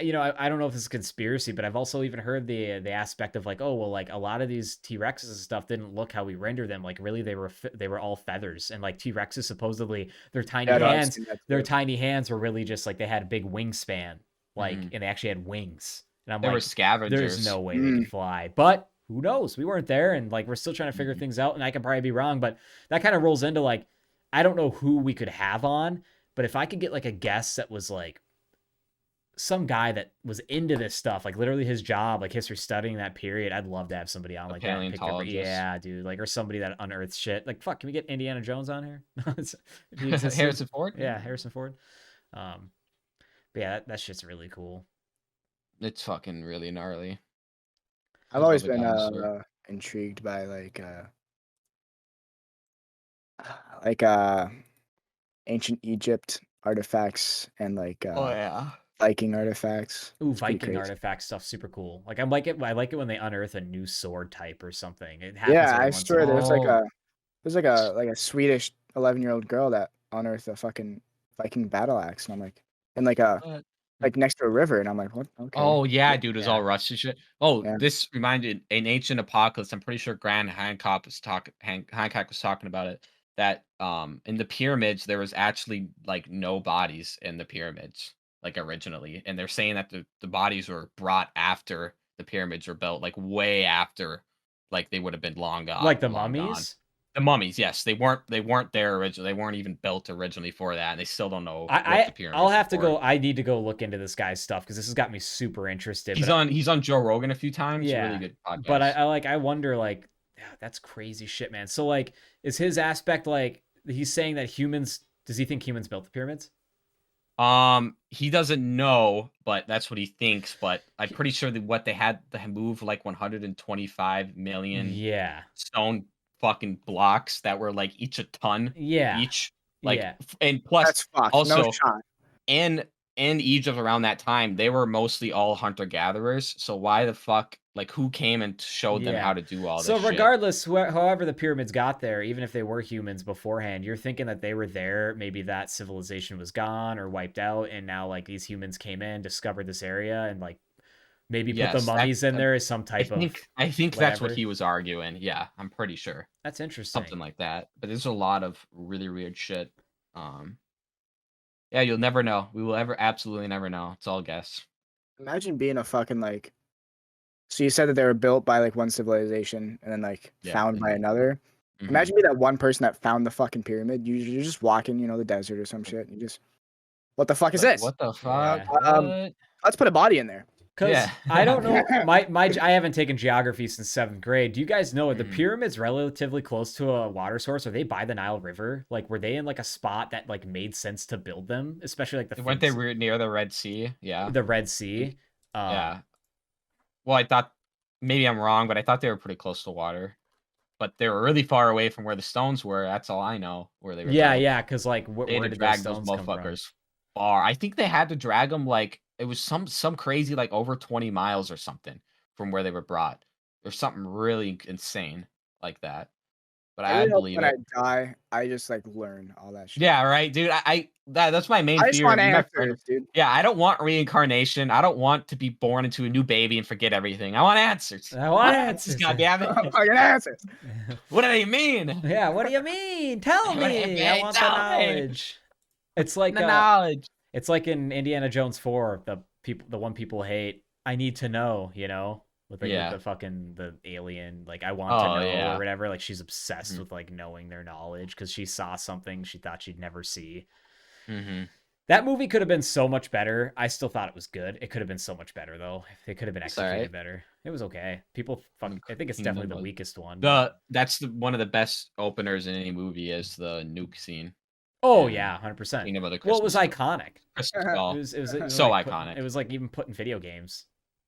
don't know if this is a conspiracy, but I've also even heard the aspect of like, oh well, like a lot of these T-Rexes and stuff didn't look how we render them. Like really, they were all feathers, and like T-Rexes supposedly their tiny Yeah, no, I've hands, seen that their too. tiny hands were really just like they had a big wingspan, like and they actually had wings. And I'm They were like, scavengers. there's no way they could fly, but who knows? We weren't there, and like we're still trying to figure things out, and I could probably be wrong, but that kind of rolls into like I don't know who we could have on, but if I could get like a guest that was like some guy that was into this stuff, like literally his job, like history studying that period, I'd love to have somebody on like that. Paleontologist. Yeah, dude, like or somebody that unearths shit. Like, fuck, can we get Indiana Jones on here? Harrison Ford? Yeah, Harrison Ford. But yeah, that shit's really cool. It's fucking really gnarly. I've always love a been dinosaur. intrigued by ancient Egypt artifacts and like Oh yeah. Viking artifacts. Ooh, It's pretty Viking crazy. artifact stuff, super cool. Like I like it when they unearth a new sword type or something. It happens Yeah, every I once in a swear while. there's like a Swedish 11-year-old girl that unearthed a fucking Viking battle axe, and I'm like, and like next to a river, and I'm like, what? Okay. Oh yeah, dude, it was Yeah. all rusty shit. Oh, Yeah. this reminded an ancient apocalypse. I'm pretty sure Grant Hancock was talking about it. That in the pyramids there was actually like no bodies in the pyramids, like originally. And they're saying that the bodies were brought after the pyramids were built, like way after, like they would have been long gone. Like the long gone. mummies? The mummies, yes. They weren't there originally. They weren't even built originally for that, and they still don't know what the pyramids I'll have to were go. for. I need to go look into this guy's stuff because this has got me super interested. He's on Joe Rogan a few times. Yeah, Really good podcast. but I wonder like that's crazy shit, man. So like, is his aspect like he's saying that humans? Does he think humans built the pyramids? He doesn't know, but that's what he thinks. But I'm pretty sure that what they had to move like 125 million Yeah, stone fucking blocks that were like each a ton yeah, each. Like yeah. and plus That's fucked. also No shot. in Egypt around that time, they were mostly all hunter gatherers. So why the fuck, like, who came and showed them Yeah. how to do all this? So shit? regardless, however the pyramids got there, even if they were humans beforehand, you're thinking that they were there. Maybe that civilization was gone or wiped out, and now like these humans came in, discovered this area, and like Maybe put the Yes, mummies in there as some I type of think that's what whatever. he was arguing. Yeah, I'm pretty sure. That's interesting. Something like that. But there's a lot of really weird shit. Yeah, you'll never know. We will absolutely never know. It's all guess. Imagine being a fucking like. So you said that they were built by like one civilization and then like Yeah, found by another. Mhm. Imagine being that one person that found the fucking pyramid. You're just walking, the desert or some shit. And you just, what the fuck is Like, this? what the fuck? Yeah. What? Let's put a body in there. Because Yeah. I don't know, I haven't taken geography since 7th grade. Do you guys know the Mhm. pyramids relatively close to a water source? Are they by the Nile River? Like, were they in like a spot that like made sense to build them? Especially like Weren't they near the Red Sea? Yeah. the Red Sea. Yeah. Well, I thought maybe I'm wrong, but I thought they were pretty close to water. But they were really far away from where the stones were. That's all I know. Where they were. Yeah, built. yeah. Because like, They had where to did those drag those stones come from? motherfuckers far. I think they had to drag them like it was some crazy like over 20 miles or something from where they were brought. There's something really insane like that. But I I really hope believe when I it. die, I just like learn all that shit. Yeah, right, dude. That's my main I just fear. want Me and my friend- answers, dude. Yeah, I don't want reincarnation. I don't want to be born into a new baby and forget everything. I want answers. I want answers. Goddammit. Fucking answers. What do they mean? Yeah, what do you mean? Tell What do you me. I mean? want the Tell me. knowledge. It's like The knowledge. It's like in Indiana Jones 4, the one people hate. I need to know, with like with the fucking the alien, like I want to know or whatever. Like she's obsessed with like knowing their knowledge because she saw something she thought she'd never see. Mm-hmm. That movie could have been so much better. I still thought it was good. It could have been so much better though. It could have been executed better. It was okay. I think it's definitely the weakest one. That's one of the best openers in any movie is the nuke scene. Oh yeah, 100%. Well, it was iconic. Christmas ball. It was so like iconic. It was like even put in video games.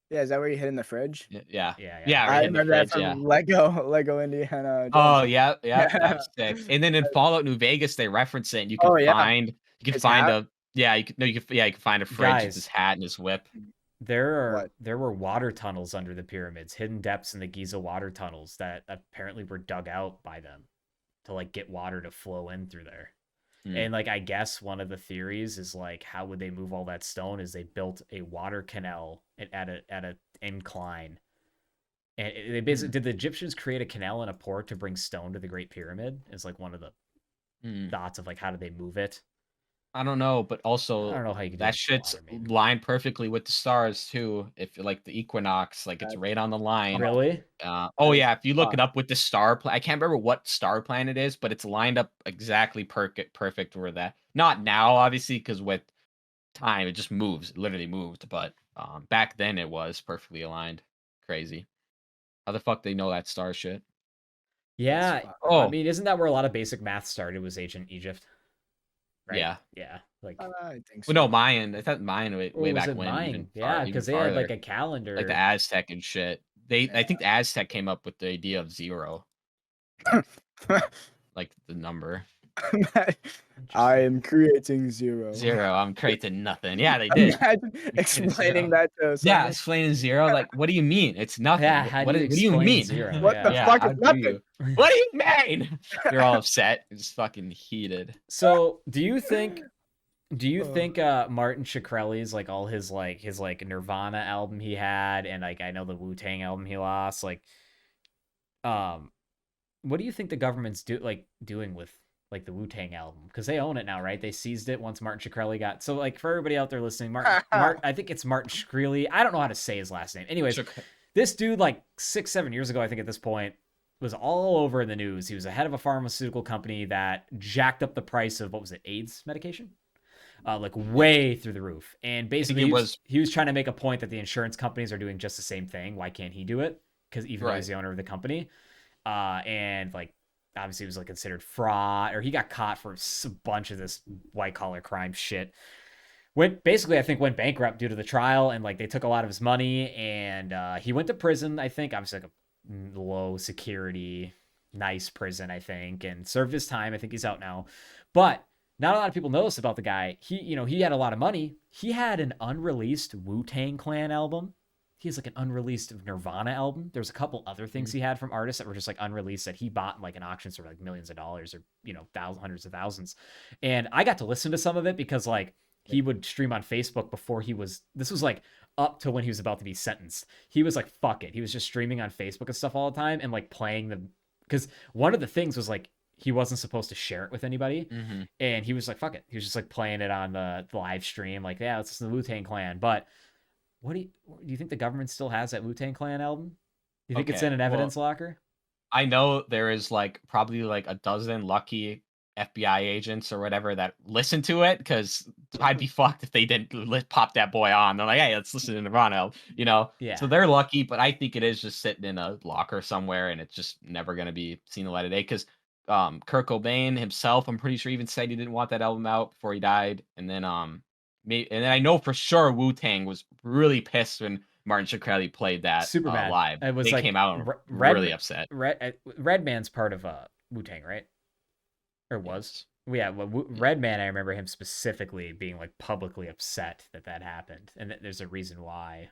Yeah, is that where you hid in the fridge? Yeah. I remember that from Lego Indiana Jones. Oh yeah, that's sick. And then in Fallout New Vegas, they reference it. And you can find find a fridge with his hat and his whip. There were water tunnels under the pyramids, hidden depths in the Giza water tunnels that apparently were dug out by them to like get water to flow in through there. And like I guess one of the theories is like how would they move all that stone is they built a water canal at a incline. And they basically did the Egyptians create a canal and a port to bring stone to the Great Pyramid? Is like one of the thoughts of like how did they move it? I don't know, but also I don't know how you can do that shit's lined perfectly with the stars too. If like the equinox, like it's right on the line. Really? Oh yeah, if you look it up with the star I can't remember what star planet it is, but it's lined up exactly perfect where that. Not now, obviously, because with time it just moves. It literally moved, but back then it was perfectly aligned. Crazy. How the fuck they know that star shit? Yeah. I mean, isn't that where a lot of basic math started? Was ancient Egypt? Right? Yeah. Like I think so. Well, no, Mayan. I thought Mayan way back when. Mayan? Yeah, because they had like a calendar, like the Aztec and shit. I think the Aztec came up with the idea of 0, like the number. I am creating 0. 0. I'm creating nothing. Yeah, they did. Imagine explaining that to someone. Yeah, explaining 0. Like, what do you mean? It's nothing. Yeah, what do you mean? 0? What the fuck is nothing? What do you mean? You're all upset. You're just fucking heated. So, do you think Martin Shkreli's like all his Nirvana album he had and like I know the Wu-Tang album he lost, like what do you think the government's doing with like the Wu-Tang album? Because they own it now, right? They seized it once Martin Shkreli got. So like for everybody out there listening, I think it's Martin Shkreli. I don't know how to say his last name. Anyways, this dude like 6-7 years ago, I think at this point, was all over in the news. He was the head of a pharmaceutical company that jacked up the price of, what was it, AIDS medication? Like way through the roof. And basically he was trying to make a point that the insurance companies are doing just the same thing. Why can't he do it? Because even though he's the owner of the company. And like obviously it was like considered fraud, or he got caught for a bunch of this white collar crime shit. I think went bankrupt due to the trial, and like they took a lot of his money, and he went to prison, I think, obviously like a low security, nice prison, I think, and served his time. I think he's out now. But not a lot of people know this about the guy. He had a lot of money. He had an unreleased Wu-Tang Clan album. He has like an unreleased Nirvana album. There's a couple other things he had from artists that were just like unreleased that he bought in like an auctions for like millions of dollars or, hundreds of thousands. And I got to listen to some of it because like he would stream on Facebook before this was like up to when he was about to be sentenced. He was like, fuck it. He was just streaming on Facebook and stuff all the time and like playing because one of the things was like, he wasn't supposed to share it with anybody. Mm-hmm. And he was like, fuck it. He was just like playing it on the live stream. Like, yeah, it's the Wu-Tang Clan. But do you think the government still has that Wu-Tang Clan album? You think it's in an evidence locker? I know there is like probably like a dozen lucky FBI agents or whatever that listen to it, because I'd be fucked if they didn't pop that boy on. They're like, hey, let's listen to Nirvana, you know? Yeah. So they're lucky, but I think it is just sitting in a locker somewhere and it's just never going to be seen the light of day, because Kurt Cobain himself, I'm pretty sure, even said he didn't want that album out before he died. And then and then I know for sure Wu-Tang was really pissed when Martin Shkreli played that super mad live. It was they like, came out and really upset. Redman's part of Wu-Tang, right? Or was? Yes. Yeah, well, Redman, I remember him specifically being like publicly upset that happened, and there's a reason why.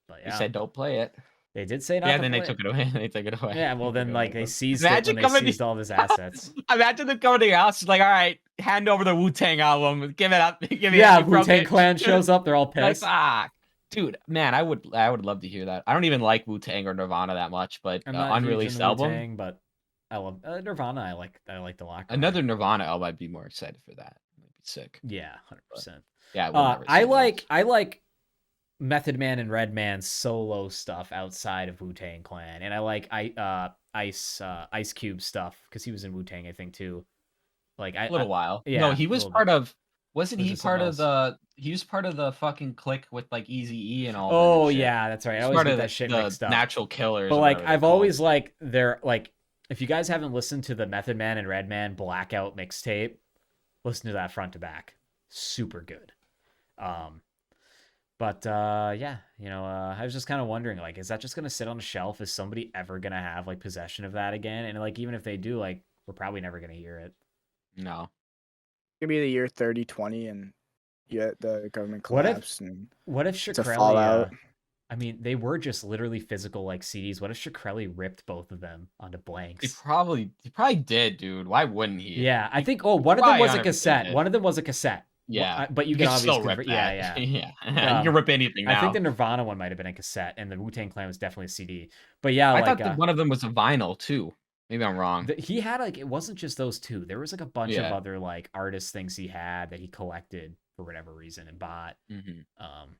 But yeah, he said don't play it. They did say not. Yeah, to then play they took it away. They took it away. Yeah, well then like they seized it when they seized all of his assets. Imagine them coming to your house, like, all right, hand over the Wu-Tang album, give it up, give me. Yeah, Wu-Tang Clan shows up, they're all pissed. Like, dude, man, I would love to hear that. I don't even like Wu-Tang or Nirvana that much, but unreleased album. Wu-Tang, but I love Nirvana. I like the locker. Another Nirvana album, I'd be more excited for that. It'd be sick. Yeah, 100%. Yeah, I like Method Man and Redman's solo stuff outside of Wu-Tang Clan, and I like Ice Cube stuff because he was in Wu-Tang, I think, too. Like a little while. Yeah, no, he was part of. Wasn't he part of the? He was part of the fucking clique with like Eazy-E and all. Oh that yeah, that's right. I always get that shit mixed up. Natural Killers. But like, I've always like if you guys haven't listened to the Method Man and Redman Blackout mixtape, listen to that front to back. Super good. But yeah, I was just kind of wondering, like, is that just gonna sit on a shelf? Is somebody ever gonna have like possession of that again? And like, even if they do, like, we're probably never gonna hear it. No. It's gonna be the year 3020, and the government collapsed. What if Shkreli? I mean, they were just literally physical like CDs. What if Shkreli ripped both of them onto blanks? He probably did, dude. Why wouldn't he? Yeah, I think. Oh, one of them was a cassette. One of them was a cassette. Yeah, but you can obviously still rip that. Yeah. You can rip anything now. I think the Nirvana one might have been a cassette, and the Wu-Tang Clan was definitely a CD. But yeah, I thought that one of them was a vinyl too. Maybe I'm wrong. He had like, it wasn't just those two. There was like a bunch of other like artist things he had that he collected for whatever reason and bought. Mm-hmm.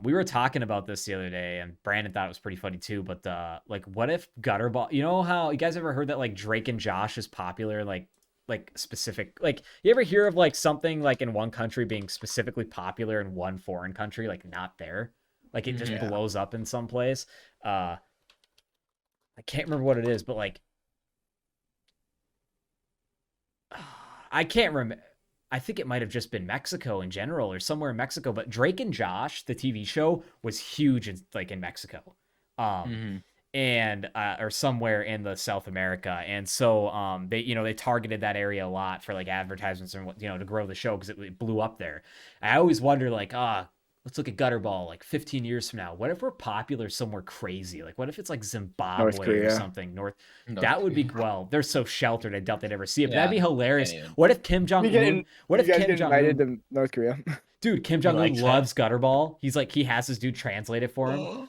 We were talking about this the other day, and Brandon thought it was pretty funny too. But like, what if Gutterball? You know how you guys ever heard that like Drake and Josh is popular, like specific, like, you ever hear of like something like in one country being specifically popular in one foreign country, like not there, like it just blows up in some place. I can't remember what it is, but like I can't remember. I think it might have just been Mexico in general or somewhere in Mexico, but Drake and Josh, the TV show, was huge in Mexico. And or somewhere in the South America, and so they targeted that area a lot for like advertisements and to grow the show because it blew up there. I always wonder, like, let's look at Gutterball like 15 years from now. What if we're popular somewhere crazy? Like, what if it's like Zimbabwe or something? That would be, well, they're so sheltered, I doubt they'd ever see it, but that'd be hilarious. What if Kim Jong-un? What if Kim Jong-un invited to North Korea? Dude, Kim Jong-un loves Gutterball. He's like, he has his dude translate it for him.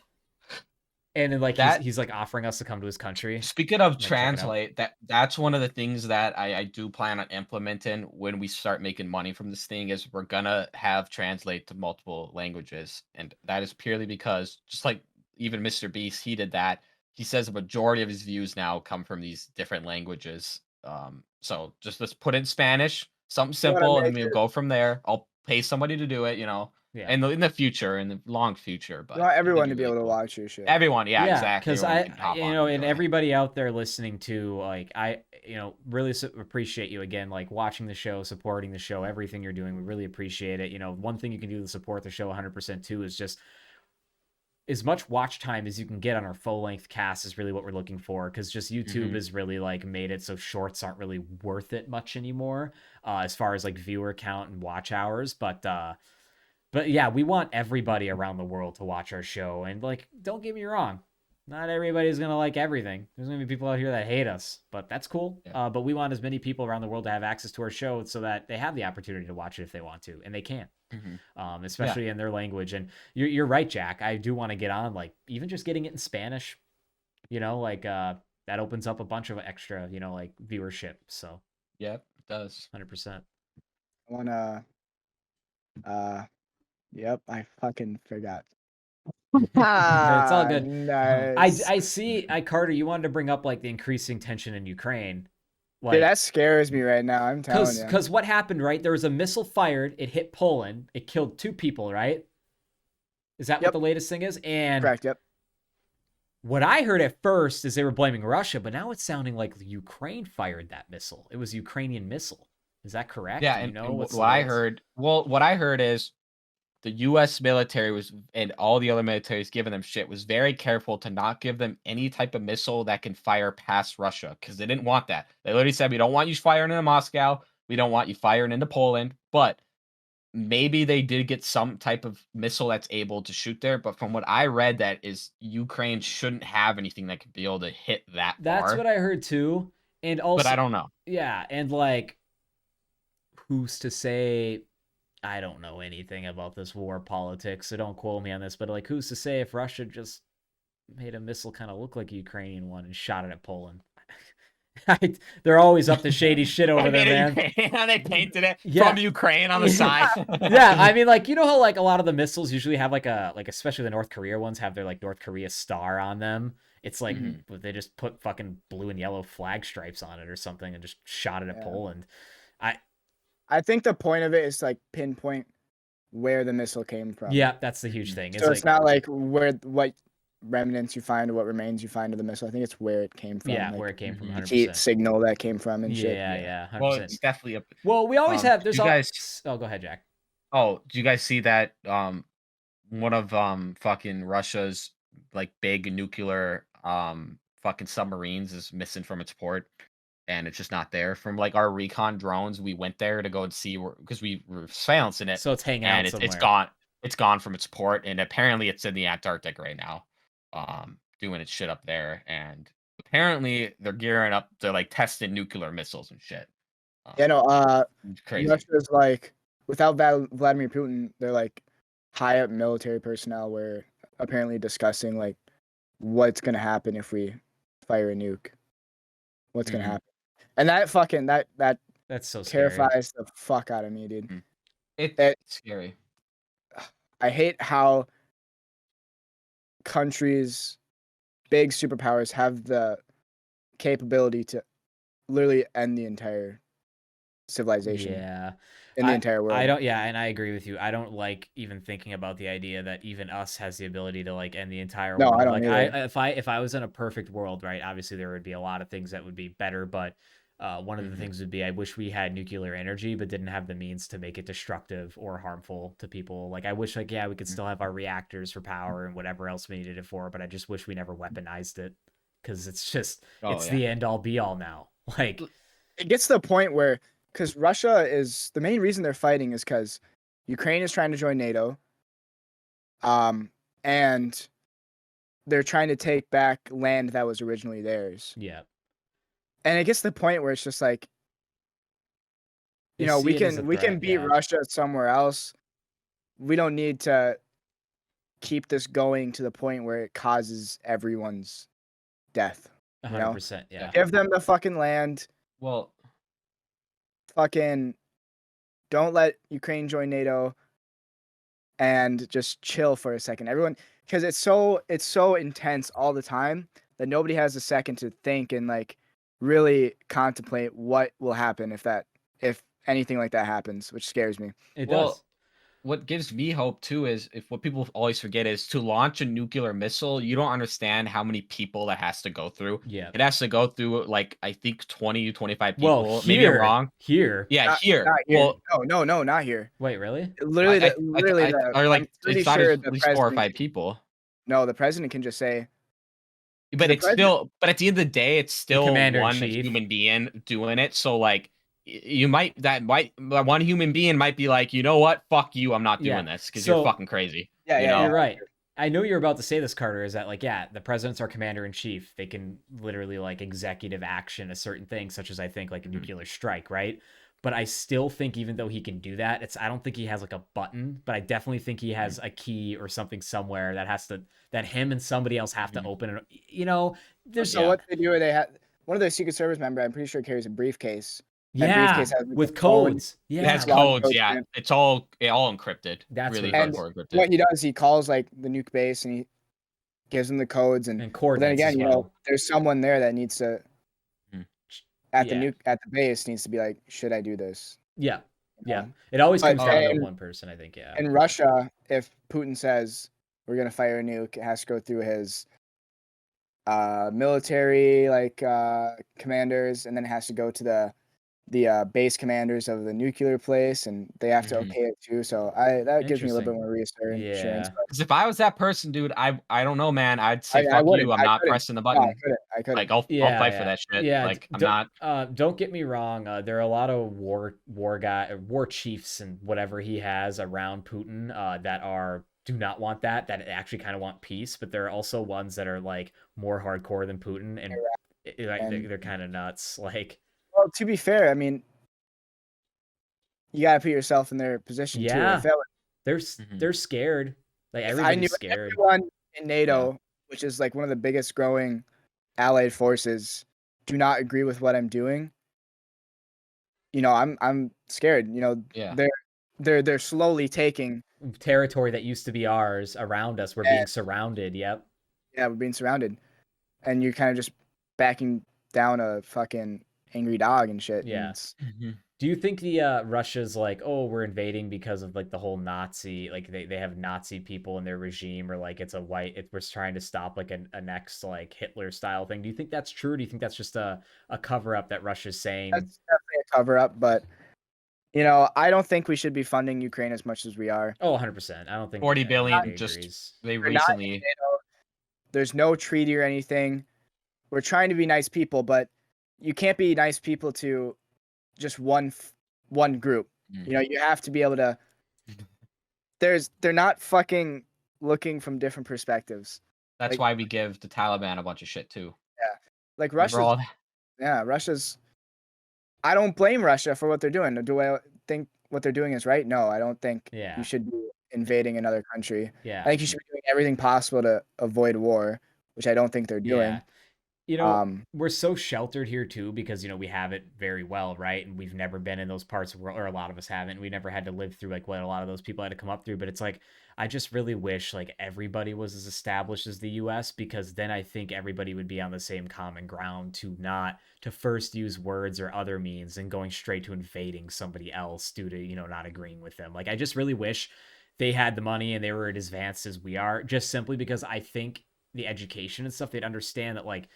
And then like he's like offering us to come to his country. Speaking of translate, that's one of the things that I do plan on implementing when we start making money from this thing, is we're gonna have translate to multiple languages. And that is purely because, just like even Mr. Beast, he did that. He says a majority of his views now come from these different languages. So just let's put it in Spanish, something simple, and then we'll go from there. I'll pay somebody to do it, Yeah. And in the future, in the long future, but not everyone to be able to watch your shit. Everyone, exactly. Because and everybody out there listening to, like, I really appreciate you again, like watching the show, supporting the show, everything you're doing. We really appreciate it. One thing you can do to support the show 100% too is just as much watch time as you can get on our full length cast is really what we're looking for, because just YouTube has really like made it so shorts aren't really worth it much anymore, as far as like viewer count and watch hours, But yeah, we want everybody around the world to watch our show. And like, don't get me wrong, not everybody's gonna like everything. There's gonna be people out here that hate us, but that's cool. Yeah. But we want as many people around the world to have access to our show so that they have the opportunity to watch it if they want to, and they can, especially in their language. And you're right, Jack. I do want to get on, like, even just getting it in Spanish. Like that opens up a bunch of extra, like viewership. So Yep, it does. 100%. I wanna. Yep, I fucking forgot. It's all good. Nice. I see. Carter, you wanted to bring up like the increasing tension in Ukraine. Dude, that scares me right now. I'm telling you. Because what happened, right? There was a missile fired. It hit Poland. It killed 2 people, right? Is that what the latest thing is? And correct. Yep. What I heard at first is they were blaming Russia, but now it's sounding like Ukraine fired that missile. It was a Ukrainian missile. Is that correct? Yeah, and what I heard. Well, what I heard is the U.S. military was, and all the other militaries giving them shit, was very careful to not give them any type of missile that can fire past Russia, because they didn't want that. They literally said, we don't want you firing into Moscow. We don't want you firing into Poland. But maybe they did get some type of missile that's able to shoot there. But from what I read, that is Ukraine shouldn't have anything that could be able to hit that That's far. what I heard too. And also, but I don't know. Yeah, and like, who's to say? I don't know anything about this war politics, so don't quote me on this, but like, who's to say if Russia just made a missile kind of look like a Ukrainian one and shot it at Poland? They're always up to shady shit over there, man. They painted it from Ukraine on the side. Yeah, I mean, like, how like a lot of the missiles usually have like especially the North Korea ones have their like North Korea star on them. It's like they just put fucking blue and yellow flag stripes on it or something and just shot it at Poland. I think the point of it is like pinpoint where the missile came from. Yeah, that's the huge thing. So it's not like what remnants you find or what remains you find of the missile. I think it's where it came from. Yeah, like where it came from. 100%. Heat signal that came from and shit. Yeah. 100%. Well, it's definitely Well, we always have. There's guys. Oh, go ahead, Jack. Oh, do you guys see that? One of fucking Russia's like big nuclear fucking submarines is missing from its port. And it's just not there. From like our recon drones, we went there to go and see because we were silencing it. So it's hanging out somewhere. It's gone. It's gone from its port, and apparently it's in the Antarctic right now, doing its shit up there. And apparently they're gearing up to like testing nuclear missiles and shit. Crazy. Russia's like, without Vladimir Putin, they're like high up military personnel were apparently discussing like what's gonna happen if we fire a nuke. What's gonna happen? And that fucking that's so terrifies scary. the fuck out of me, dude. It's scary. I hate how countries, big superpowers, have the capability to literally end the entire civilization. Yeah. In the entire world. And I agree with you. I don't like even thinking about the idea that even us has the ability to like end the entire world. I don't like if I was in a perfect world, right? Obviously there would be a lot of things that would be better, but one of the things would be I wish we had nuclear energy but didn't have the means to make it destructive or harmful to people. Like I wish like we could still have our reactors for power and whatever else we needed it for, but I just wish we never weaponized it cuz it's just the end all be all now. Like it gets to the point where because Russia is the main reason they're fighting is because Ukraine is trying to join NATO, and they're trying to take back land that was originally theirs. Yeah, and it gets to the point where it's just like, we can beat Russia somewhere else. We don't need to keep this going to the point where it causes everyone's death. 100%. Yeah, give them the fucking land. Well. Fucking don't let Ukraine join NATO and just chill for a second. Everyone, because it's so intense all the time that nobody has a second to think and like really contemplate what will happen if anything like that happens, which scares me. It does. What gives me hope too is what people always forget is to launch a nuclear missile, you don't understand how many people that has to go through. Yeah. It has to go through like I think 20 to 25 people. Well, maybe I'm wrong. Here. Yeah, here. Not here. Well, no, not here. Wait, really? Literally, or like it's not at least 4 or 5 people. No, the president can just say. But it's still. But at the end of the day, it's still one human being doing it. So like. One human being might be like, you know what? Fuck you. I'm not doing this because you're fucking crazy. Yeah, you're right. I know you're about to say this, Carter, is that like, yeah, the president's our commander in chief. They can literally like executive action a certain thing, such as I think like a nuclear strike, right? But I still think even though he can do that, I don't think he has like a button, but I definitely think he has a key or something somewhere that him and somebody else have to open it. You know, there's So what they do, they have one of their Secret Service member. I'm pretty sure carries a briefcase. That briefcase has like, with a phone, codes. It Yeah. has log codes. Yeah, in it. it's all encrypted. That's really what it is. hardcore encrypted. What he does, he calls like the nuke base and he gives them the codes and but then coordinates again, as you well. know, there's someone there that needs to at Yeah. the base needs to be like, should I do this? Yeah. You know? Yeah. It always But comes down to in- one person, I think. Yeah. In Russia, if Putin says we're gonna fire a nuke, it has to go through his military like commanders, and then it has to go to the base commanders of the nuclear place, and they have to okay it too. So that gives me a little bit more reassurance. Yeah. Because if I was that person, dude, I don't know, man. I'd say I fuck wouldn't. you. I'm I not couldn't. pressing the No, button. I couldn't. Like I'll fight for that shit. Yeah, like I'm not. Don't get me wrong. There are a lot of war chiefs and whatever he has around Putin that do not want that actually kind of want peace. But there are also ones that are like more hardcore than Putin, and they're kind of nuts. Like, well, to be fair, I mean, you gotta put yourself in their position too. Yeah. If they're scared. Like I everybody's knew scared. everyone in NATO, which is like one of the biggest growing allied forces, do not agree with what I'm doing. You know, I'm scared. You know, they're slowly taking territory that used to be ours around us. We're being surrounded. Yep. Yeah, we're being surrounded, and you're kind of just backing down a fucking angry dog and shit. Yeah. And do you think the Russia's like, oh, we're invading because of like the whole Nazi, like they have Nazi people in their regime, or like we're trying to stop like a next like Hitler style thing? Do you think that's true? Or do you think that's just a cover up that Russia's saying? That's definitely a cover up, but you know, I don't think we should be funding Ukraine as much as we are. Oh, 100%. I don't think 40 billion. Just they recently. There's no treaty or anything. We're trying to be nice people, but you can't be nice people to just one group. You know, you have to be able to. They're not fucking looking from different perspectives. That's like, why we give the Taliban a bunch of shit too. Yeah, like Russia's. I don't blame Russia for what they're doing. Do I think what they're doing is right? No, I don't think you should be invading another country. Yeah, I think you should be doing everything possible to avoid war, which I don't think they're doing. Yeah. You know, we're so sheltered here too because, you know, we have it very well, right? And we've never been in those parts of the world, or a lot of us haven't. We never had to live through like what a lot of those people had to come up through. But it's like, I just really wish like everybody was as established as the US, because then I think everybody would be on the same common ground to first use words or other means and going straight to invading somebody else due to, you know, not agreeing with them. Like, I just really wish they had the money and they were as advanced as we are, just simply because I think the education and stuff, they'd understand that like,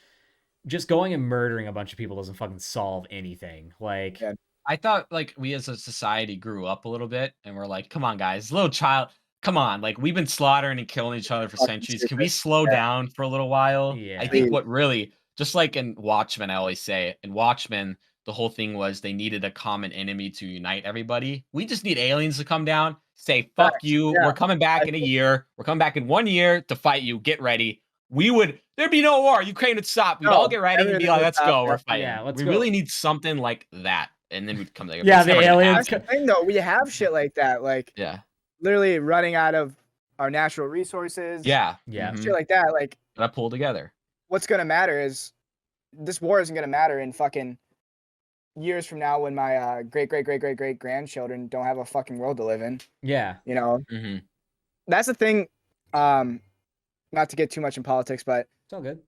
just going and murdering a bunch of people doesn't fucking solve anything. Like, I thought like we as a society grew up a little bit and we're like, come on, guys, little child, come on. Like, we've been slaughtering and killing each other for centuries. Can we slow down for a little while? Yeah. I think what really, just like in Watchmen, I always say, in Watchmen, the whole thing was they needed a common enemy to unite everybody. We just need aliens to come down, say, fuck you. We're coming back in a year. We're coming back in 1 year to fight you. Get ready. There'd be no war. Ukraine would stop. We'd all get ready and be like, let's go. We're fighting. Yeah, we really need something like that. And then we'd come together. Yeah, the aliens. That's the thing, though. We have shit like that. Like, literally running out of our natural resources. Yeah. Shit like that. Like, gotta pull together. What's going to matter is this war isn't going to matter in fucking years from now when my great grandchildren don't have a fucking world to live in. Yeah. You know? That's the thing. Not to get too much in politics, but it's all good.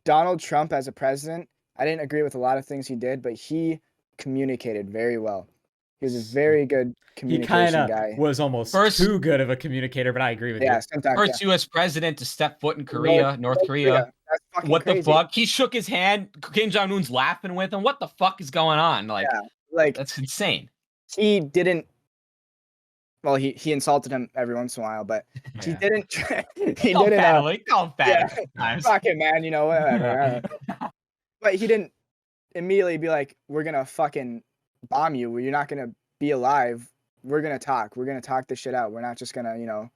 Donald Trump as a president, I didn't agree with a lot of things he did, but he communicated very well. He was a very good communication guy. He was almost too good of a communicator, but I agree with you. Sometimes, First U.S. president to step foot in North Korea. That's what crazy. the fuck? He shook his hand. Kim Jong-un's laughing with him. What the fuck is going on? Like that's insane. He didn't. Well, he insulted him every once in a while, but he didn't. He didn't. Fuck it, man. You know, whatever. But he didn't immediately be like, "We're gonna fucking bomb you. You're not gonna be alive. We're gonna talk. We're gonna talk this shit out. We're not just gonna, you know,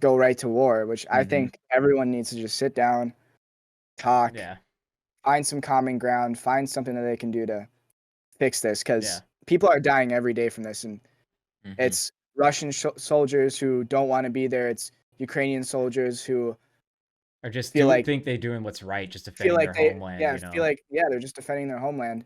go right to war, which I think everyone needs to just sit down, talk, Yeah. find some common ground, find something that they can do to fix this, Yeah. because people are dying every day from this, and it's Russian soldiers who don't want to be there. It's Ukrainian soldiers who Or just feel think they're doing what's right, just feel defending like their homeland, you feel know? like they're just defending their homeland.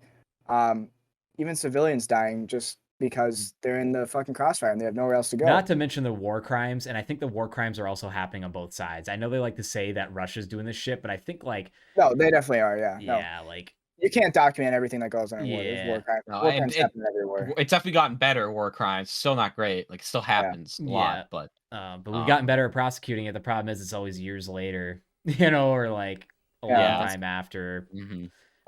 Even civilians dying just because they're in the fucking crossfire and they have nowhere else to go. Not to mention the war crimes, and I think the war crimes are also happening on both sides. I know they like to say that Russia's doing this shit, but I think like No, they definitely are. Yeah. No, yeah, like you can't document everything that goes on in war. There's war yeah. crimes. No, War and crimes happen everywhere. it's definitely gotten better. War crimes still not great. Like, it still happens a lot, but we've gotten better at prosecuting it. The problem is it's always years later, you know, or like a long time after.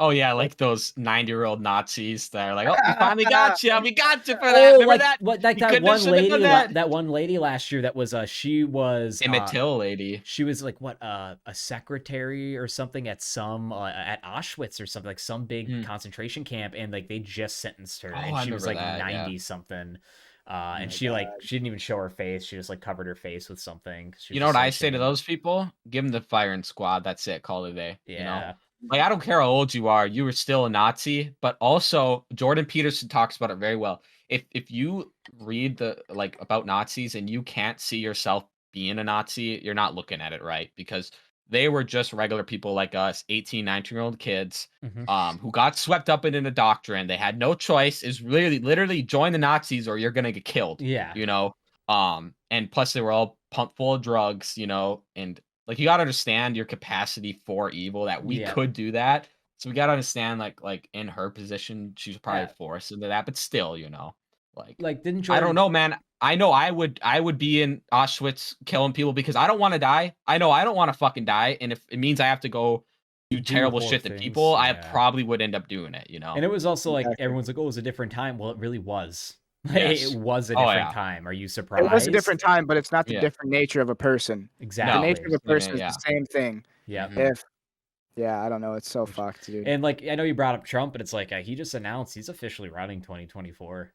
Oh yeah, like those 90-year-old Nazis that are like, "Oh, we finally got you. We got you for that." Remember like that? what? Like You that couldn't one have, should have lady. done that. That one lady last year. That was she was Emmett Till lady. She was like what a secretary or something at some at Auschwitz or something, like some big concentration camp, and like they just sentenced her, and she was like 90 something. And she God. she didn't even show her face. She just like covered her face with something. You know what I say to those people? Give them the firing squad. That's it. Call it a day. Yeah. You know? Like, I don't care how old you are. You were still a Nazi. But also, Jordan Peterson talks about it very well. If you read the about Nazis and you can't see yourself being a Nazi, you're not looking at it right, because they were just regular people like us, 18, 19-year-old kids, who got swept up in a doctrine. They had no choice. Is literally join the Nazis or you're gonna get killed. Yeah. You know? And plus they were all pumped full of drugs, you know, and like, you gotta understand your capacity for evil, that we could do that. So we gotta understand, like in her position, she's probably forced into that, but still, you know, like didn't I Jordan... don't know, man. I know I would be in Auschwitz killing people because I don't want to die. I know I don't want to fucking die, and if it means I have to go do terrible shit to people, I probably would end up doing it, you know. And it was also like everyone's like, "Oh, it was a different time." Well, it really was. It was a different time. Are you surprised? It was a different time, but it's not the different nature of a person. Exactly. The nature of a person is the same thing. Yeah. Yeah, I don't know. It's so fucked, dude. And like, I know you brought up Trump, but it's like he just announced he's officially running 2024.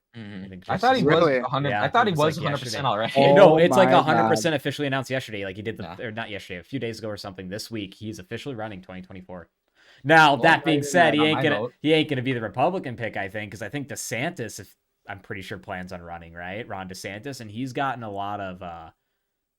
I thought he was 100. Yeah, I thought he was like 100% already. No, it's like 100% officially announced yesterday. Like he did or not yesterday, a few days ago or something. This week, he's officially running 2024. Now that being said, he ain't gonna be the Republican pick, I think, because I think DeSantis, I'm pretty sure, plans on running, right? Ron DeSantis, and he's gotten a lot of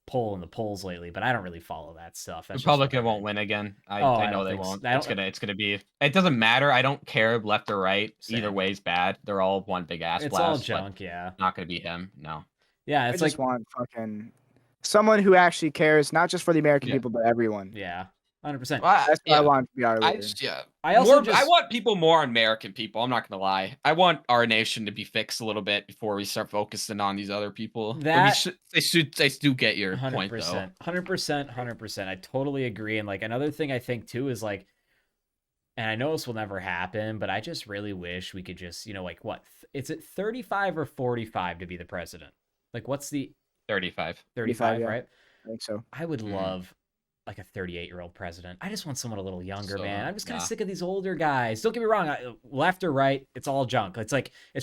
pull in the polls lately, but I don't really follow that stuff. Republican won't win again. I know they won't. It's gonna be. It doesn't matter. I don't care left or right. Either way's bad. They're all one big ass blast. It's all junk. Yeah, not gonna be him. No. Yeah, it's I just want fucking someone who actually cares, not just for the American people, but everyone. Yeah. 100%. That's what I want to be our leader. I want people more American people. I'm not gonna lie. I want our nation to be fixed a little bit before we start focusing on these other people. They do get your 100%, point though. 100%. I totally agree. And like another thing I think too is like, and I know this will never happen, but I just really wish we could just, like what? Is it 35 or 45 to be the president? Like what's the 35? 35, right? I think so. I would love like a 38-year-old president. I just want someone a little younger, man. I'm just kind of sick of these older guys. Don't get me wrong, left or right, it's all junk. It's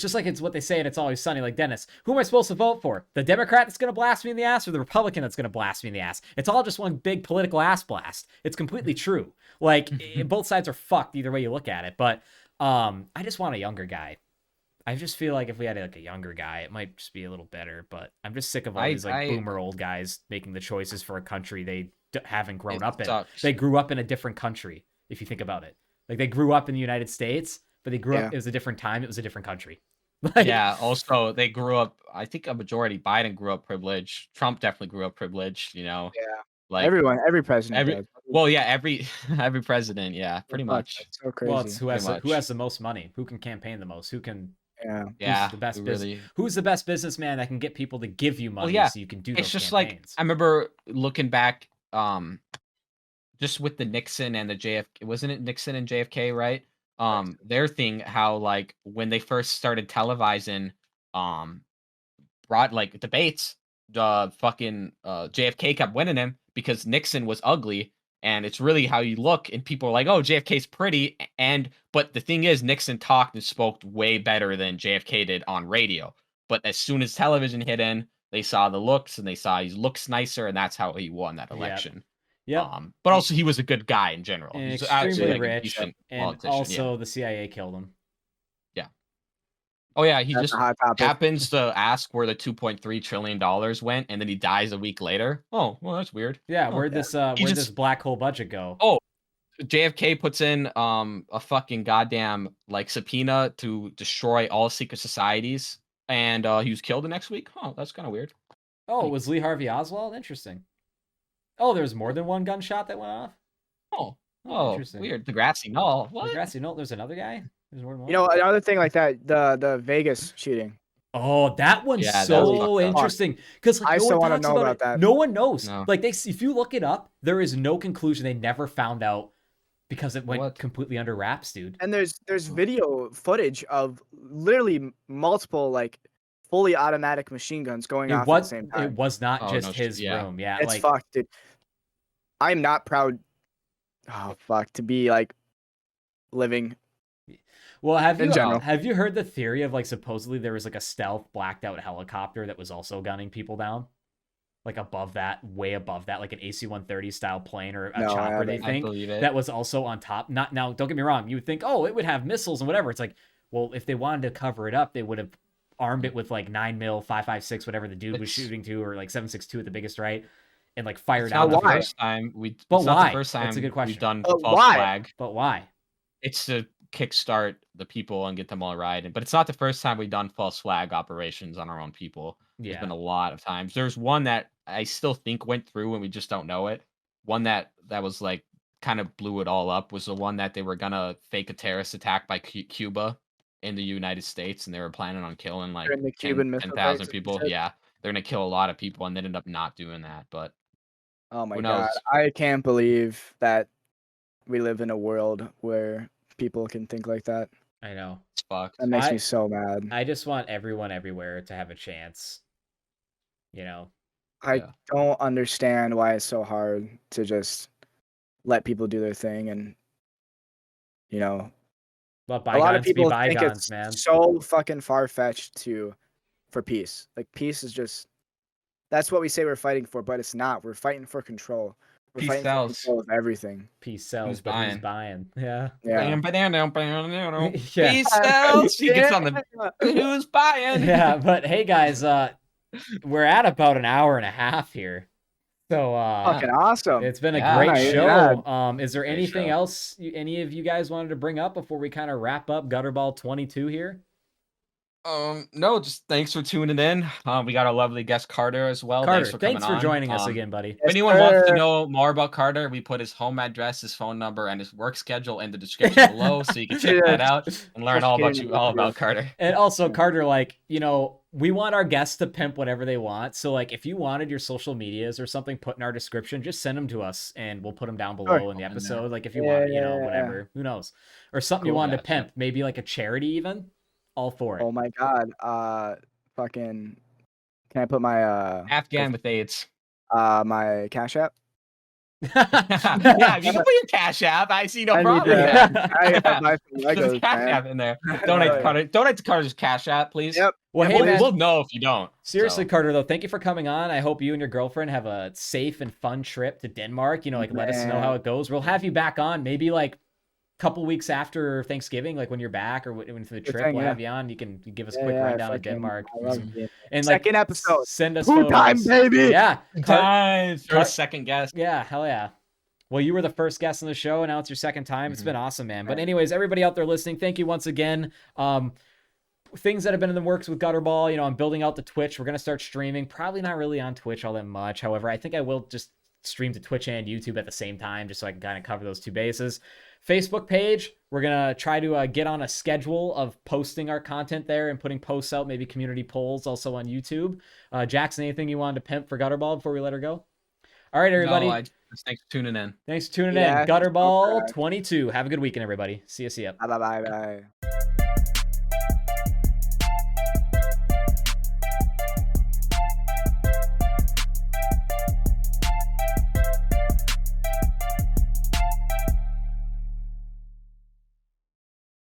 just like it's what they say and It's Always Sunny. Like, Dennis, who am I supposed to vote for? The Democrat that's going to blast me in the ass or the Republican that's going to blast me in the ass? It's all just one big political ass blast. It's completely true. Like, both sides are fucked either way you look at it. But I just want a younger guy. I just feel like if we had like a younger guy, it might just be a little better. But I'm just sick of all these like boomer old guys making the choices for a country they haven't grown up in. They grew up in a different country, if you think about it. Like they grew up in the United States, but they grew up, it was a different time, it was a different country. Also they grew up, I think a majority, Biden grew up privileged. Trump definitely grew up privileged, Yeah. Like every president every president, pretty much. That's so crazy. Well, who has the most money? Who can campaign the most? Who can who's the best who's the best businessman that can get people to give you money so you can do those It's just campaigns? like I remember looking back just with the Nixon and the JFK, wasn't it Nixon and JFK, right? Their thing, how like when they first started televising broad like debates, the fucking JFK kept winning him because Nixon was ugly, and it's really how you look, and people are like, oh, JFK's pretty, but the thing is, Nixon talked and spoke way better than JFK did on radio. But as soon as television hit in, they saw the looks and they saw he looks nicer, and that's how he won that election. Yep. But also he was a good guy in general. And He's extremely actually like a rich, decent and politician. also the CIA killed him. Yeah. Oh yeah, he That's just a hot topic. happens to ask where the $2.3 trillion went, and then he dies a week later. Oh, well, that's weird. Yeah, Oh, where'd this black hole budget go? Oh, JFK puts in a fucking goddamn like subpoena to destroy all secret societies, and he was killed the next week. Oh, that's kind of weird. Oh, it was Lee Harvey Oswald? Interesting. Oh, there's more than one gunshot that went off? Oh, interesting. Weird. The grassy knoll. What? The grassy knoll, there's another guy? There's more than one? You know, another thing like that, the Vegas shooting. Oh, that one's Yeah, so interesting. Because like, I no still one want to talks know about about that. No one knows. No. Like if you look it up, there is no conclusion. They never found out because it went completely under wraps, dude. And there's video footage of literally multiple like fully automatic machine guns going off at the same time. It was not just his room. Yeah, it's fucked, dude. I'm not proud. Oh fuck, to be like living. Well, have you heard the theory of like supposedly there was like a stealth blacked out helicopter that was also gunning people down? Like above that, way above that, like an AC-130 style plane or a chopper, they think, that was also on top. Now, don't get me wrong. You would think, oh, it would have missiles and whatever. It's like, well, if they wanted to cover it up, they would have armed it with like 9mm, 5.56, whatever the dude was shooting to, or like 7.62 at the biggest, right? And like fired out. Not the first time why? That's a good question. We've done false flag. But why? It's to kickstart the people and get them all riding. But it's not the first time we've done false flag operations on our own people. There's been a lot of times. There's one that I still think went through and we just don't know it. One that was like kind of blew it all up was the one that they were gonna fake a terrorist attack by Cuba in the United States, and they were planning on killing like 10,000 people. Yeah, they're gonna kill a lot of people, and they ended up not doing that. But oh my god, I can't believe that we live in a world where people can think like that. I know. It's fucked. That makes me so mad. I just want everyone everywhere to have a chance. You know? I don't understand why it's so hard to just let people do their thing, and you know, a lot of people think it's so fucking far-fetched for peace. Like peace is just, that's what we say we're fighting for, but it's not. We're fighting for control. We're fighting for control of everything. Peace sells, but who's buying? Yeah. Peace sells. He gets on the who's buying? Yeah, but hey guys, we're at about an hour and a half here. So fucking awesome. It's been a great show. Is there anything else any of you guys wanted to bring up before we kind of wrap up Gutterball 22 here? No, just thanks for tuning in. We got our lovely guest Karter as well. Karter, thanks for joining us again, buddy. If anyone wants to know more about Karter, we put his home address, his phone number, and his work schedule in the description below, so you can check that out and learn all about Karter. And also, Karter, like, you know, we want our guests to pimp whatever they want. So, like, if you wanted your social medias or something put in our description, just send them to us, and we'll put them down below in the episode. Like, if you want, you know, whatever. Who knows? Or something you wanted to pimp, maybe like a charity even. All for it. Oh my god. Fucking, can I put my Afghan with AIDS? My Cash App? Yeah, you can put your Cash App. I see no problem. I have my Legos, Cash App in there. Donate to Karter's Cash App, please. Yep. Well, hey, we'll know if you don't. Seriously, Karter, though, thank you for coming on. I hope you and your girlfriend have a safe and fun trip to Denmark. You know, like, let us know how it goes. We'll have you back on maybe like couple weeks after Thanksgiving, like when you're back or when for the trip, we'll have you on. You can give us a quick rundown of Denmark. And like, second episode, send us photos. Time, baby. Yeah, time for a second guest. Yeah, hell yeah. Well, you were the first guest on the show, and now it's your second time. It's been awesome, man. But anyways, everybody out there listening, thank you once again. Things that have been in the works with Gutterball, you know, I'm building out the Twitch. We're gonna start streaming. Probably not really on Twitch all that much. However, I think I will just stream to Twitch and YouTube at the same time, just so I can kind of cover those two bases. Facebook page, we're gonna try to get on a schedule of posting our content there and putting posts out, maybe community polls also on YouTube. Jackson, anything you wanted to pimp for Gutterball before we let her go? All right, everybody. No, thanks for tuning in. Thanks for tuning in. Gutterball 22. Have a good weekend, everybody. See ya. Bye.